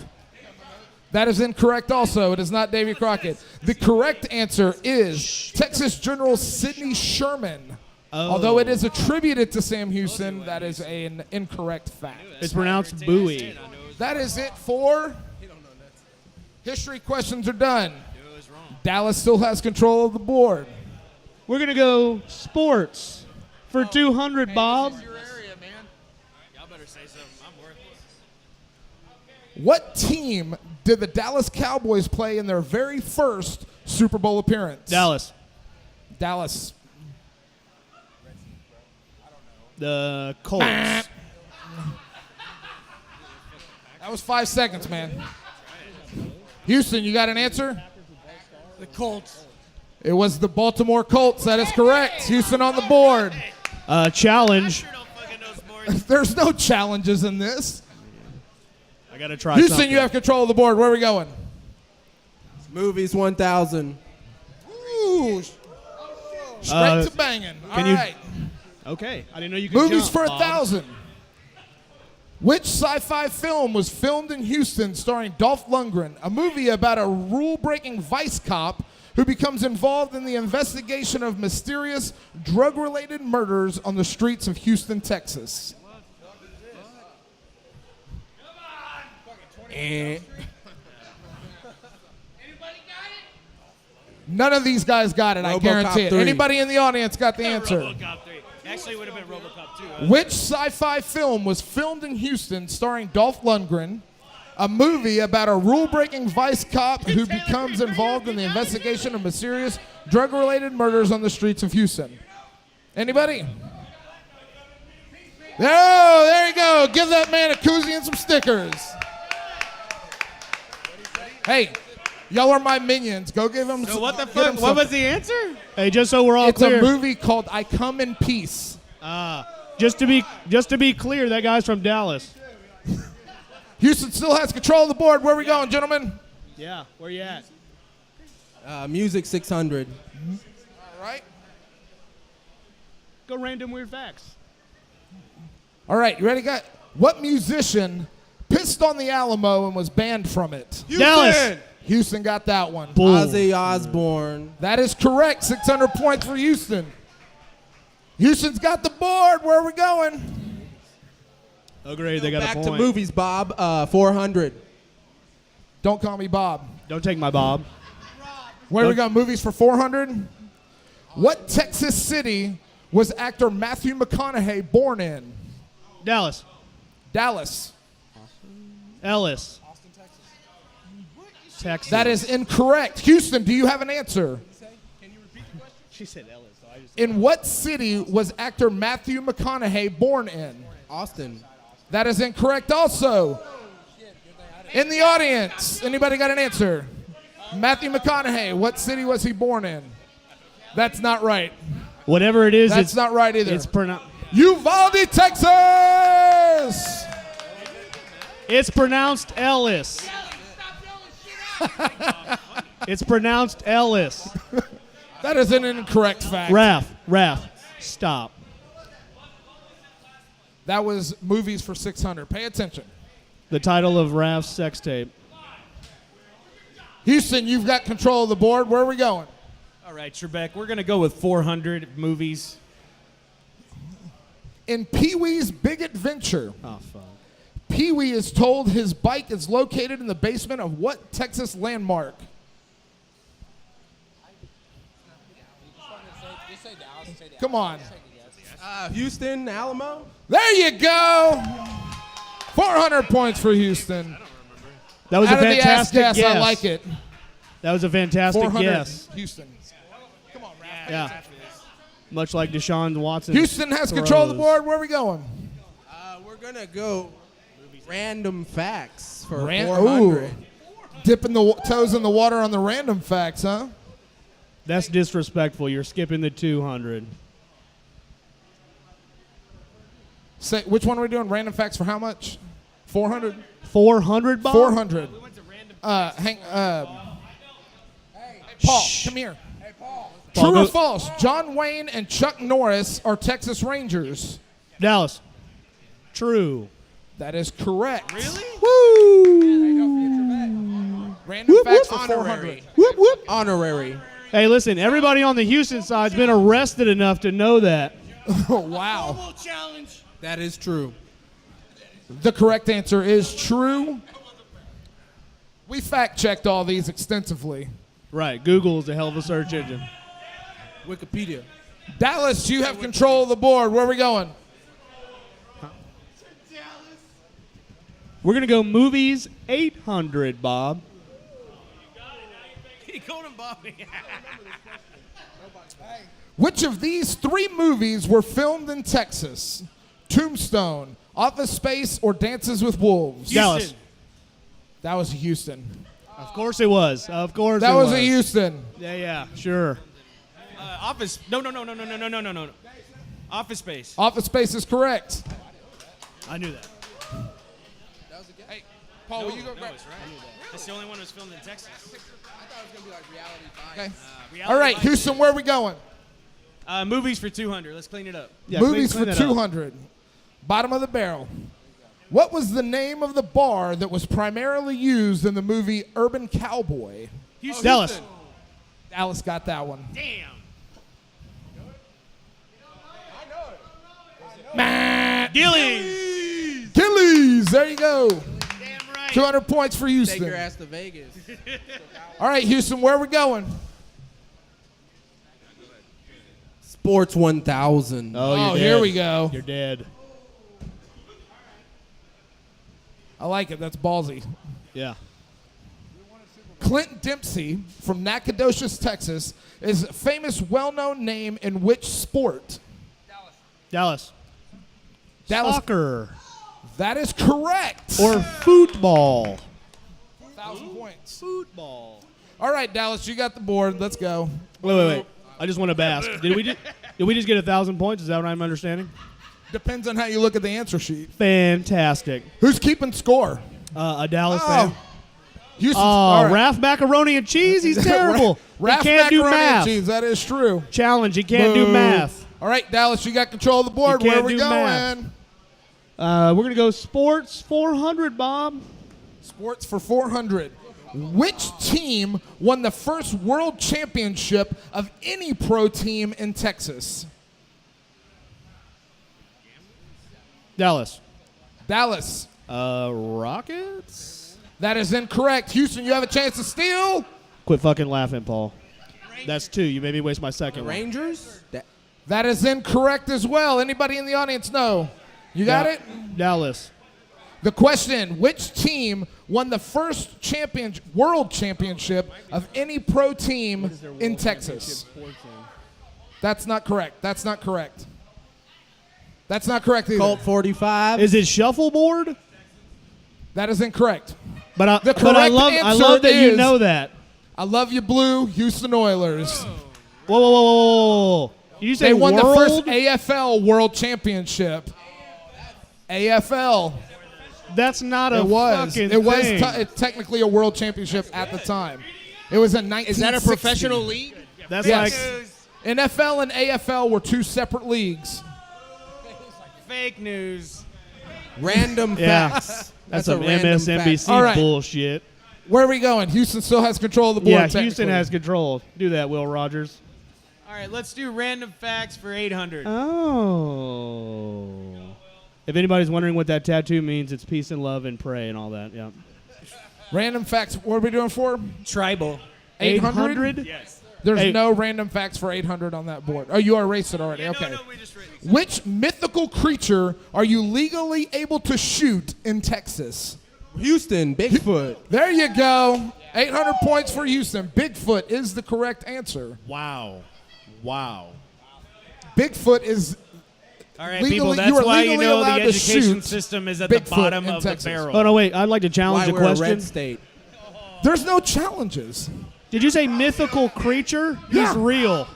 That is incorrect also. It is not Davy Crockett. The correct answer is Texas General Sidney Sherman. Although it is attributed to Sam Houston, that is an incorrect fact. It's pronounced Bowie. That is it for history questions are done. Dallas still has control of the board. We're going to go sports for 200, Bob. Your area, man. Y'all better say something. I'm worthless. What team did the Dallas Cowboys play in their very first Super Bowl appearance? Dallas. Dallas. The Colts. That was 5 seconds, man. Houston, you got an answer? The Colts. It was the Baltimore Colts. That is correct. Houston on the board. Challenge. There's no challenges in this. I got to try Houston, something. you have control of the board. Where are we going? Movies 1000. Ooh. Straight to banging. All right. Okay. I didn't know you could Movies jump, for Bob. 1,000. Which sci-fi film was filmed in Houston starring Dolph Lundgren, a movie about a rule-breaking vice cop who becomes involved in the investigation of mysterious drug-related murders on the streets of Houston, Texas? None of these guys got it, I guarantee it. 3. Anybody in the audience got the answer? RoboCop 3. Actually, it would have been RoboCop 2. Which sci-fi film was filmed in Houston starring Dolph Lundgren, a movie about a rule-breaking vice cop who becomes involved in the investigation of mysterious drug-related murders on the streets of Houston? Anybody? Oh, there you go. Give that man a koozie and some stickers. Hey, y'all are my minions. Go give him some. So what the fuck? What was the answer? Hey, just so we're all It's clear. a movie called I Come in Peace. Just to be clear, that guy's from Dallas. Houston still has control of the board. Where are we going, gentlemen? Yeah. Where you at? Music 600. All right. Go random weird facts. All right, you ready, guys? What musician pissed on the Alamo and was banned from it? Dallas. Houston got that one. Boom. Ozzy Osbourne. That is correct. 600 points for Houston. Houston's got the board. Where are we going? Oh, great. They got Back a point. to movies, Bob. 400. Don't call me Bob. Don't take my Bob. Where are we going? Movies for 400? What Texas city was actor Matthew McConaughey born in? Dallas. Dallas. Ellis. Texas. That is incorrect. Houston, do you have an answer? She said Ellis. So I just. In what city was actor Matthew McConaughey born in? Austin. That is incorrect also. In the audience, anybody got an answer? Matthew McConaughey, what city was he born in? That's not right. Whatever it is, That's it's not right either. It's pronounced. Uvalde, Texas! It's pronounced Ellis. It's pronounced Ellis. That is an incorrect fact. Raph, stop. That was movies for 600. Pay attention. The title of Raph's sex tape. Houston, you've got control of the board. Where are we going? All right, Trebek, we're going to go with 400 movies. In Pee-wee's Big Adventure, Oh, fuck. Pee-wee is told his bike is located in the basement of what Texas landmark? Come on. Houston, Alamo. There you go. 400 points for Houston. That was Out a of the ass fantastic guess, guess. I like it. That was a fantastic 400. guess. Houston. Come on, Raph. Yeah. Much like Deshaun Watson. Houston has control of the board. Where are we going? We're gonna go random facts for Ooh. 400. Dipping the toes in the water on the random facts, huh? That's disrespectful. You're skipping the 200. Say, which one are we doing? Random facts for how much? 400? 400, Bob? 400. Paul, come here. True or false? John Wayne and Chuck Norris are Texas Rangers. Dallas. True. That is correct. Really? Woo! Random facts for 400. Whoop, whoop. Honorary. Hey, listen, everybody on the Houston side's been arrested enough to know that. Oh, wow. Challenge. That is true. The correct answer is true. We fact-checked all these extensively. Right, Google is a hell of a search engine. Wikipedia. Dallas, you have control of the board. Where are we going? We're going to go movies 800, Bob. He called him Bobby. Which of these 3 movies were filmed in Texas? Tombstone, Office Space, or Dances with Wolves? Dallas. That was Houston. Of course it was. Of course That it was was. a Houston. Yeah, sure. Office. No. Office Space. Office Space is correct. I knew that. Hey, Paul, will you go grab? Right? That's the only one that was filmed in Texas. Okay. All right, Houston, where are we going? Movies for 200. Let's clean it up. Yeah, Movies clean for it up. 200. Bottom of the barrel. What was the name of the bar that was primarily used in the movie Urban Cowboy? Houston. Dallas. Dallas got that one. Damn. Gillies. Gillies, there you go. Damn right. 200 points for Take Houston. your ass to Vegas. All right, Houston, where are we going? Sports 1000. Oh, you're Oh, dead. here we go. You're dead. I like it. That's ballsy. Yeah. Clint Dempsey from Nacogdoches, Texas, is a famous, well-known name in which sport? Dallas. Dallas. Soccer. That is correct. Or football. 1,000 points. Football. All right, Dallas, you got the board. Let's go. Wait. I just want to ask. Did we just get 1,000 points? Is that what I'm understanding? Depends on how you look at the answer sheet. Fantastic. Who's keeping score? A Dallas fan. Houston. Oh, Raph macaroni and cheese. He's terrible. Raph he can't do macaroni and math. cheese. That is true. Challenge. He can't do Boo. math. All right, Dallas, you got control of the board. You Where can't are we do going? math. We're gonna go sports 400, Bob. Sports for 400. Which team won the first world championship of any pro team in Texas? Dallas. Dallas. Rockets. That is incorrect. Houston, you have a chance to steal. Quit fucking laughing, Paul. That's 2. You made me waste my second one. Rangers? That is incorrect as well. Anybody in the audience know? You got it? Dallas. The question, which team won the first world championship of any pro team in Texas? That's not correct. That's not correct. That's not correct either. Colt 45. Is it shuffleboard? That is incorrect. But I correct love answer that you is- know that. I love you, Blue, Houston Oilers. Whoa. Did you say They won world? the first AFL World Championship. AFL. That's not a It was. fucking It was thing. technically a world championship at the time. It was in 1960. Is that a professional league? That's Yes. like NFL and AFL were 2 separate leagues. Fake news. Random facts. that's a some random MSNBC fact. All right. bullshit. Where are we going? Houston still has control of the board. Yeah, Houston technically. has control. Do that, Will Rogers. All right, let's do random facts for 800. Oh. If anybody's wondering what that tattoo means, it's peace and love and pray and all that. Yeah. Random facts. What are we doing for? Tribal. 800? Yes. There's Hey. no random facts for 800 on that board. Oh, you erased it already. Okay. No, we just read it. Which mythical creature are you legally able to shoot in Texas? Houston, Bigfoot. There you go. 800 points for Houston. Bigfoot is the correct answer. Wow. Bigfoot is All right, people, that's why you know the education system is at the bottom of the barrel. Oh, no, wait. I'd like to challenge the question. We're a red state. There's no challenges. Did you say mythical creature? He's real.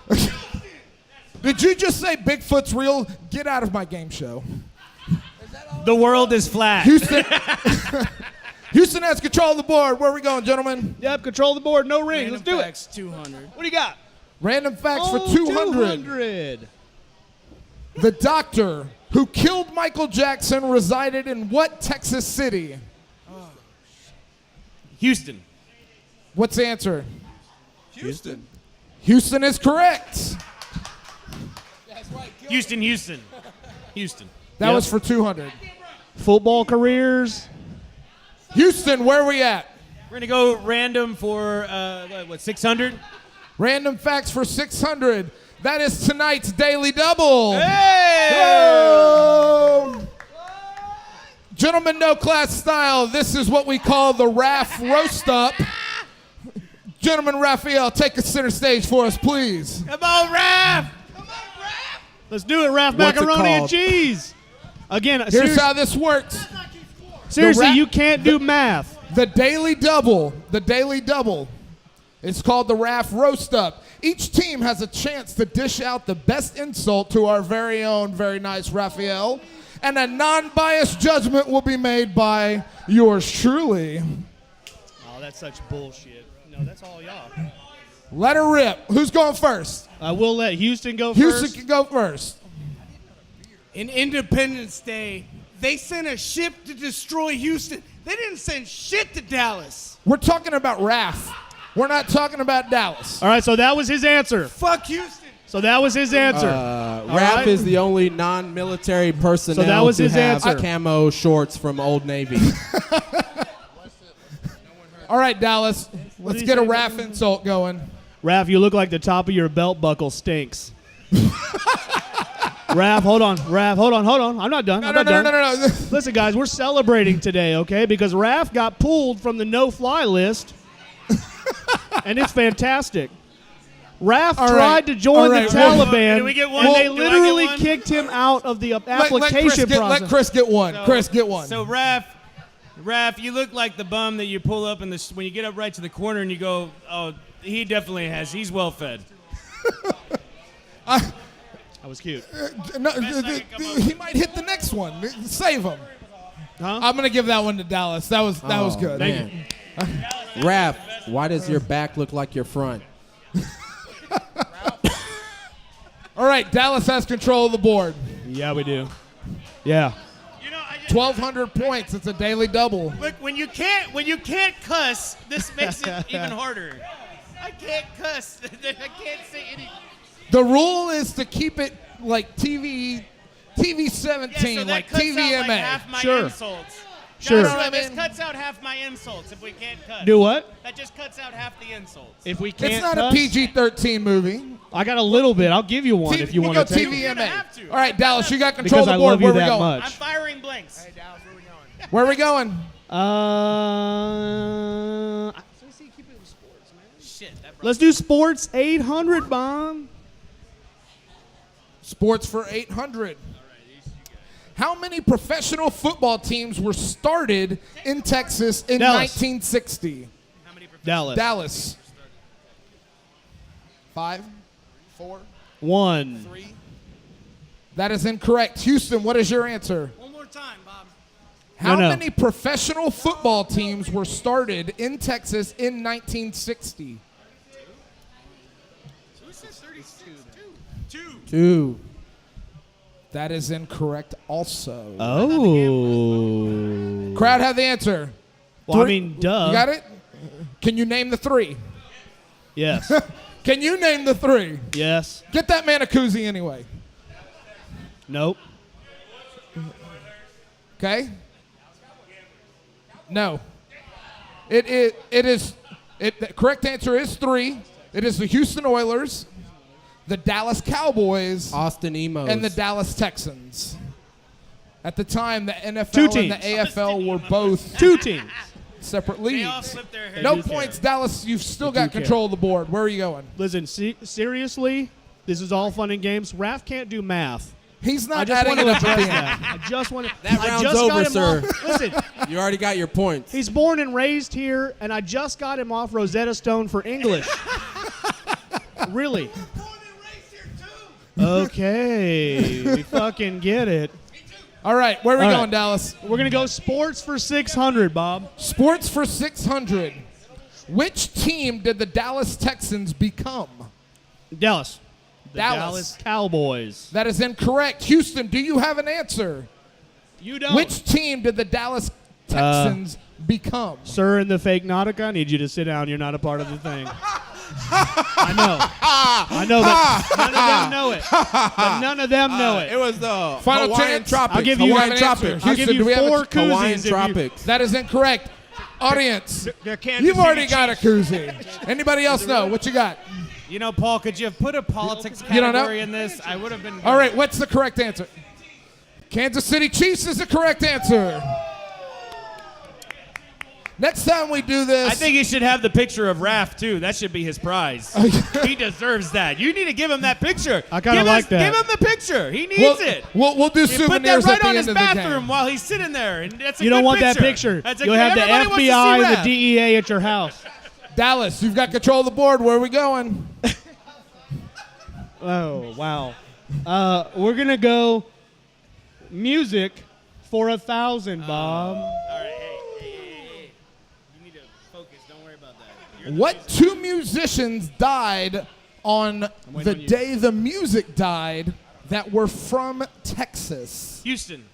Did you just say Bigfoot's real? Get out of my game show. The world is flat. Houston has control of the board. Where are we going, gentlemen? Yep, control the board. No ring. Random Let's do facts, 200. What do you got? Random facts for 200. 200. The doctor who killed Michael Jackson resided in what Texas city? Houston. What's the answer? Houston. Houston is correct. Houston. Houston. That was for 200. Football careers. Houston, where are we at? We're going to go random for, 600? Random facts for 600. That is tonight's Daily Double. Hey! Oh! Gentlemen, no class style. This is what we call the Raph Roast Up. Gentleman Raphael, take a center stage for us, please. Come on, Raph! Let's do it, Raph. What's it Macaroni and called? cheese. Again, Here's how this works. seriously, you can't do math. The Daily Double. It's called the Raph Roast Up. Each team has a chance to dish out the best insult to our very own, very nice Raphael, and a non-biased judgment will be made by yours truly. Oh, that's such bullshit. No, that's all y'all. Let her rip. Who's going first? We'll let Houston go first. Houston can go first. In Independence Day, they sent a ship to destroy Houston. They didn't send shit to Dallas. We're talking about Raph. We're not talking about Dallas. All right, so that was his answer. Fuck Houston. So that was his answer. Raph is the only non-military personnel So that was to his have answer. camo shorts from Old Navy. All right, Dallas. Let's get a Raph insult going. Raph, you look like the top of your belt buckle stinks. Raph, hold on. Raph, hold on. I'm not done. No. Listen, guys, we're celebrating today, okay? Because Raph got pulled from the no-fly list, and it's fantastic. Raph tried to join the Taliban, and they literally kicked him out of the application process. Let Chris get one. Chris, get one. So, Raph, you look like the bum that you pull up when you get up right to the corner and you go, oh, he definitely has. He's well fed. That was cute. He might hit the next one. Save him. Huh? I'm gonna give that one to Dallas. That was good. Thank you. Raph, why does your back look like your front? All right, Dallas has control of the board. Yeah, we do. Yeah. 1,200 points. It's a daily double. Look, when you can't cuss, this makes it even harder. I can't cuss. I can't say anything. The rule is to keep it like TV 17, so that like cuts TVMA. out like half my Sure. insults. Sure. This cuts out half my insults if we can't cuss. Do what? That just cuts out half the insults. If we can't It's not cuss? a PG-13 movie. I got a little bit. I'll give you one if you we'll want go to take TVMA. All right, Dallas, you got Because control of I the board. love you Where we that going? much. I'm firing blanks. Where are we going? Shit. Let's do sports 800, Bomb. Sports for 800. How many professional football teams were started in Texas in Dallas. 1960? Dallas. 5, 4, 1. 3. That is incorrect. Houston, what is your answer? One more time, Bob. How No. many professional football teams were started in Texas in 1960? Who said 32? 2. That is incorrect also. Oh. Crowd have the answer. Well, I 3. mean, duh. You got it? Can you name the 3? Yes. Can you name the 3? Yes. Get that man a koozie anyway. Nope. Okay? No. The correct answer is 3. It is the Houston Oilers, the Dallas Cowboys, Austin Emos, and the Dallas Texans. At the time, the NFL 2 and teams. the AFL were both 2 teams. separate They all leagues. flip their heads. No points, Dallas. You've still got control of the board. Where are you going? Listen, seriously, this is all fun and games. Raph can't do math. He's not I just adding want it to up at address the end. that. I just want to. That I round's just over, got him sir. Off. Listen, You already got your points. he's born and raised here, and I just got him off Rosetta Stone for English. Really? Okay, we fucking get it. All right, where are we All going, right. Dallas? We're gonna go sports for 600, Bob. Sports for 600. Which team did the Dallas Texans become? Dallas. The Dallas. Dallas Cowboys. That is incorrect. Houston, do you have an answer? You don't. Which team did the Dallas Texans become? Sir in the fake Nautica, I need you to sit down. You're not a part of the thing. I know, but none of them know it. But none of them know it. It was the Final Hawaiian chance. Tropics. I'll give you Hawaiian an answer. Tropics. I'll give Houston, you do we have a 4 koozies. Hawaiian if you- Tropics. That is incorrect. Audience, They're Kansas you've already City got a Chiefs. koozie. Anybody else know? What you got? You know, Paul, could you have put a politics You don't know? category in this? I would have been. All right, what's the correct answer? Kansas City Chiefs is the correct answer. Next time we do this, I think he should have the picture of Raph too. That should be his prize. He deserves that. You need to give him that picture. I kinda Give like us- that. Give him the picture. He needs we'll, it. We'll do You put that souvenirs right at the on end his of the bathroom game. while he's sitting there, and that's a You don't good want that picture. That's a You'll good- have the everybody wants to see FBI, Raph. the DEA at your house. Dallas, you've got control of the board. Where are we going? Oh, wow. We're going to go music for 1,000, Bob. All right, hey. You need to focus. Don't worry about that. What two musicians died on the day the music died that were from Texas? Houston.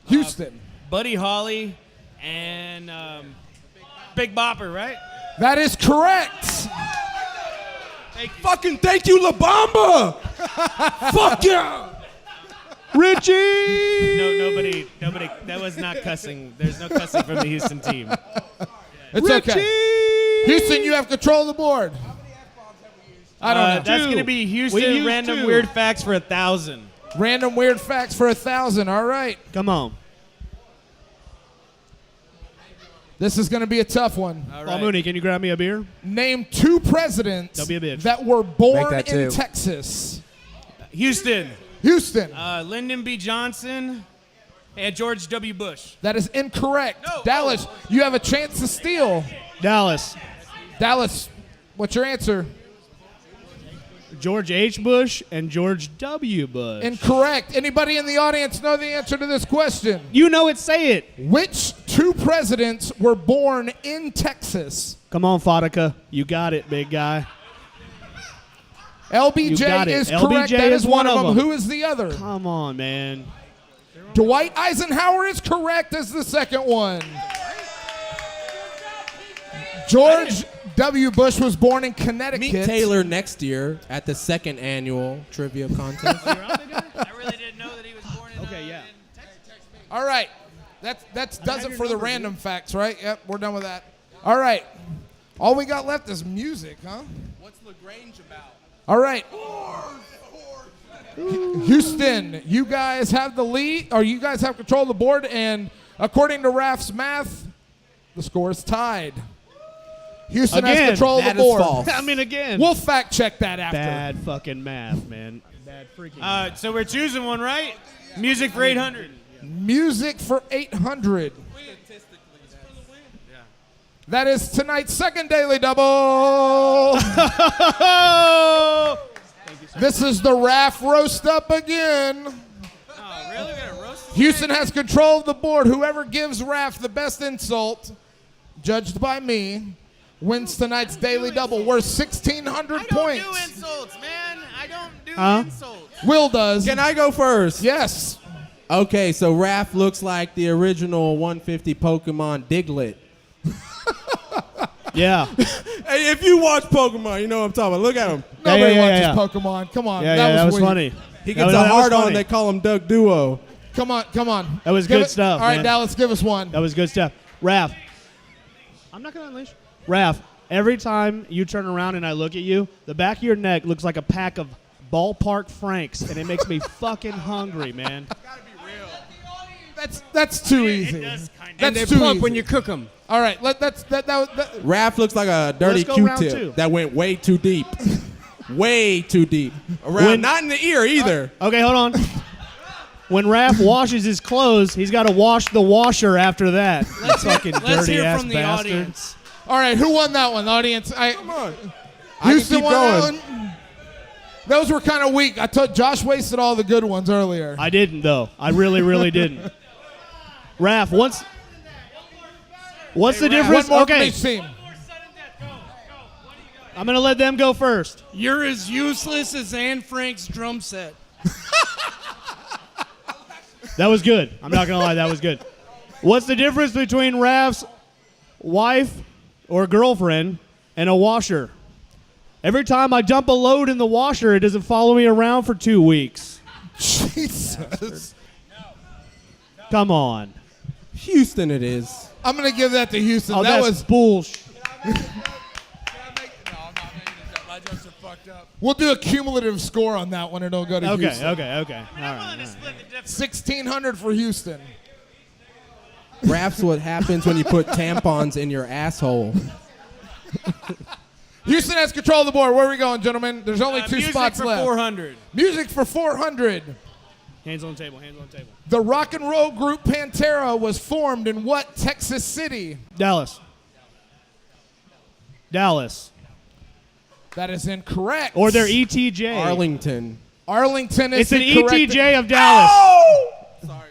Houston. Buddy Holly and Big Bopper, right? That is correct. Fucking thank you, La Bamba. Fuck yeah. Richie! Nobody. That was not cussing. There's no cussing from the Houston team. It's Richie! okay. Houston, you have control of the board. I don't know. That's Two. going to be We Houston used random 2. weird facts for 1,000. Random weird facts for 1,000. All right. Come on. This is going to be a tough one. Paul Mooney, can you grab me a beer? Name two presidents Don't be a bitch. that were born Make that in two. Texas. Houston. Houston. Lyndon B. Johnson and George W. Bush. That is incorrect. No. Dallas, you have a chance to steal. Dallas. Dallas, what's your answer? George H. Bush and George W. Bush. Incorrect. Anybody in the audience know the answer to this question? You know it, say it. Which two presidents were born in Texas? Come on, Fodica. You got it, big guy. You LBJ got it. is LBJ correct. That is is one one of of them. them. Who is the other? Come on, man. Dwight Eisenhower is correct as the second one. George W. Bush was born in Connecticut. Meet Taylor next year at the second annual trivia contest. I really didn't know that he was born in Okay, yeah. All right. That does it for the random facts, right? Yep, we're done with that. All right. All we got left is music, huh? What's LaGrange about? All right. Houston, you guys have the lead, or you guys have control of the board, and according to Raph's math, the score is tied. Houston has Again, control of that the is board. false. I mean, again. We'll fact check that after. Bad fucking math, man. Bad freaking math. So we're choosing one, right? Music for 800. Music for 800. That is tonight's second Daily Double. This is the Raph roast up again. Oh, really? We're gonna roast Houston has control of the board. Whoever gives Raph the best insult, judged by me, wins tonight's Daily Double worth 1,600 I don't points. do insults, man. I don't do Huh? insults. Will does. Can I go first? Yes. Okay, so Raph looks like the original 150 Pokemon Diglett. Yeah. Hey, if you watch Pokemon, you know what I'm talking about. Look at him. Nobody yeah. watches Pokemon. Come on. That was weak. funny. He gets That a was hard on. funny. They call him Doug Duo. Come on. That was Give good it- stuff, All right, man. Dallas, give us one. That was good stuff. Raph. I'm not going to unleash. Raph, every time you turn around and I look at you, the back of your neck looks like a pack of ballpark Franks, and it makes me fucking hungry, man. That's too easy. does kind of. That's And they're too plump easy. when you cook them. All right, that Raph looks like a dirty Let's go round Q-tip two. that went way too deep. Way too deep. Around, When- not in the ear either. Okay, hold on. When Raph washes his clothes, he's got to wash the washer after that. Let's hear from the audience. All right, who won that one? The audience. Come on. Houston won that one. Those were kind of weak. I thought Josh wasted all the good ones earlier. I didn't, though. I really, really didn't. Raph, what's the difference? Okay. I'm going to let them go first. You're as useless as Anne Frank's drum set. That was good. I'm not going to lie. That was good. What's the difference between Raph's wife or girlfriend and a washer? Every time I dump a load in the washer, it doesn't follow me around for 2 weeks. Jesus. Come on. Houston it is. I'm going to give that to Houston. Oh, that that's was bullshit. We'll do a cumulative score on that one, and it'll go to Houston. Okay. All right. 1,600 for Houston. Raph's what happens when you put tampons in your asshole. Houston has control of the board. Where are we going, gentlemen? There's only 2 spots for left. 400. Music for 400. Hands on the table. The rock and roll group Pantera was formed in what Texas city? Dallas. That is incorrect. Or their ETJ. Arlington. Arlington is It's an the correct. ETJ of Dallas. Oh!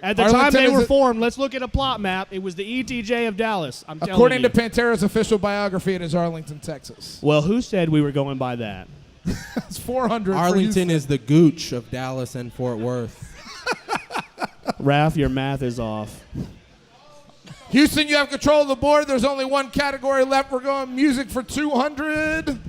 At the time they were formed, let's look at a plot map. It was the ETJ of Dallas. I'm telling you. According to Pantera's official biography, it is Arlington, Texas. Well, who said we were going by that? It's 400. Arlington is the Gooch of Dallas and Fort Worth. Raph, your math is off. Houston, you have control of the board. There's only one category left. We're going music for 200.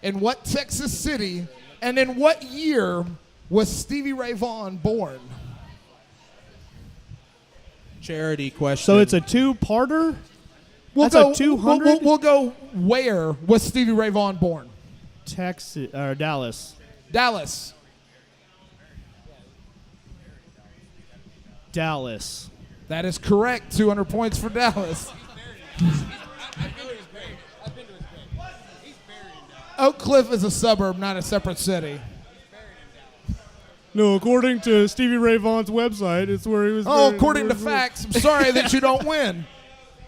In what Texas city and in what year was Stevie Ray Vaughan born? Charity question. So it's a two-parter? We'll That's go a 200? We'll go where was Stevie Ray Vaughan born? Texas or Dallas. Dallas. That is correct. 200 points for Dallas. Oak Cliff is a suburb, not a separate city. No, according to Stevie Ray Vaughan's website, it's where he was. According to facts, I'm sorry that you don't win.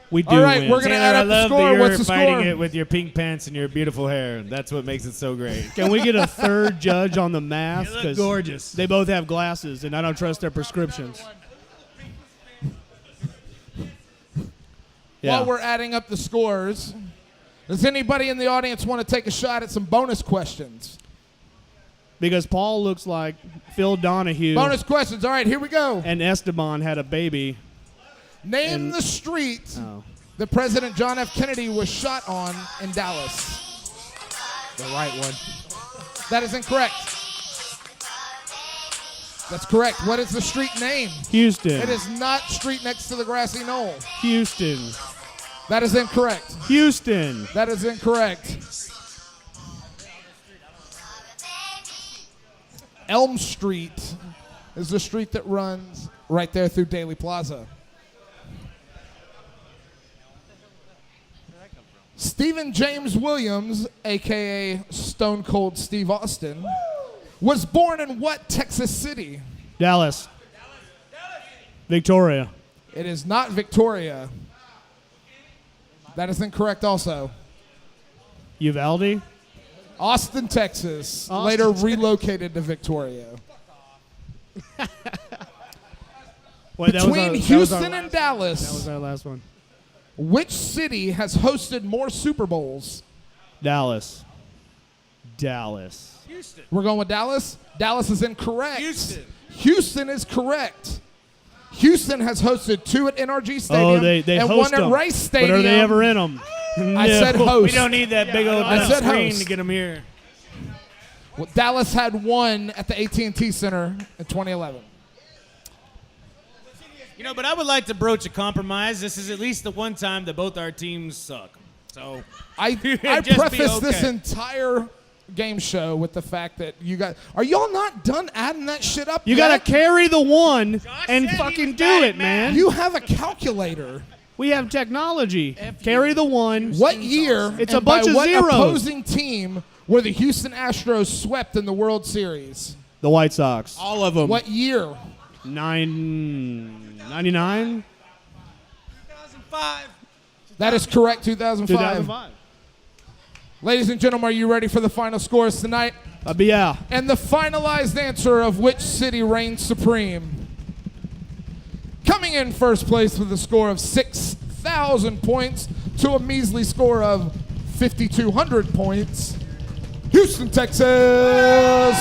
We do. All right, win. we're gonna add up the score. What's the fighting score? it with your pink pants and your beautiful hair. That's what makes it so great. Can we get a third judge on the math? You look gorgeous. They both have glasses, and I don't trust their prescriptions. While we're adding up the scores, does anybody in the audience want to take a shot at some bonus questions? Because Paul looks like Phil Donahue. Bonus questions. All right, here we go. And Esteban had a baby. Name the street that President John F. Kennedy was shot on in Dallas. The right one. That is incorrect. That's correct. What is the street name? Houston. It is not street next to the grassy knoll. Houston. That is incorrect. Houston. That is incorrect. Elm Street is the street that runs right there through Daly Plaza. Stephen James Williams, a.k.a. Stone Cold Steve Austin, was born in what Texas city? Dallas. Victoria. It is not Victoria. That is incorrect also. Uvalde. Austin, Texas. Austin, later Texas. relocated to Victoria. Wait, Between Houston and Dallas, that was our last one. which city has hosted more Super Bowls? Dallas. Houston. We're going with Dallas. Dallas is incorrect. Houston. Houston is correct. Houston has hosted 2 at NRG Stadium they and host 1 at them. Rice Stadium. But are they ever in them? I said host. We don't need that big old I said screen host. to get them here. Well, Dallas had 1 at the AT&T Center in 2011. You know, but I would like to broach a compromise. This is at least the one time that both our teams suck. So I just preface be this okay. entire game show with the fact that you guys are y'all not done adding that shit up You yet? got to carry the one and fucking do it, man. You have a calculator. We have technology. Carry the one. What year It's and a bunch by of what zeros. opposing team were the Houston Astros swept in the World Series? The White Sox. All of them. What year? 99? 2005. That is correct, 2005. 2005. Ladies and gentlemen, are you ready for the final scores tonight? Yeah. And the finalized answer of which city reigns supreme. Coming in first place with a score of 6,000 points to a measly score of 5,200 points, Houston, Texas.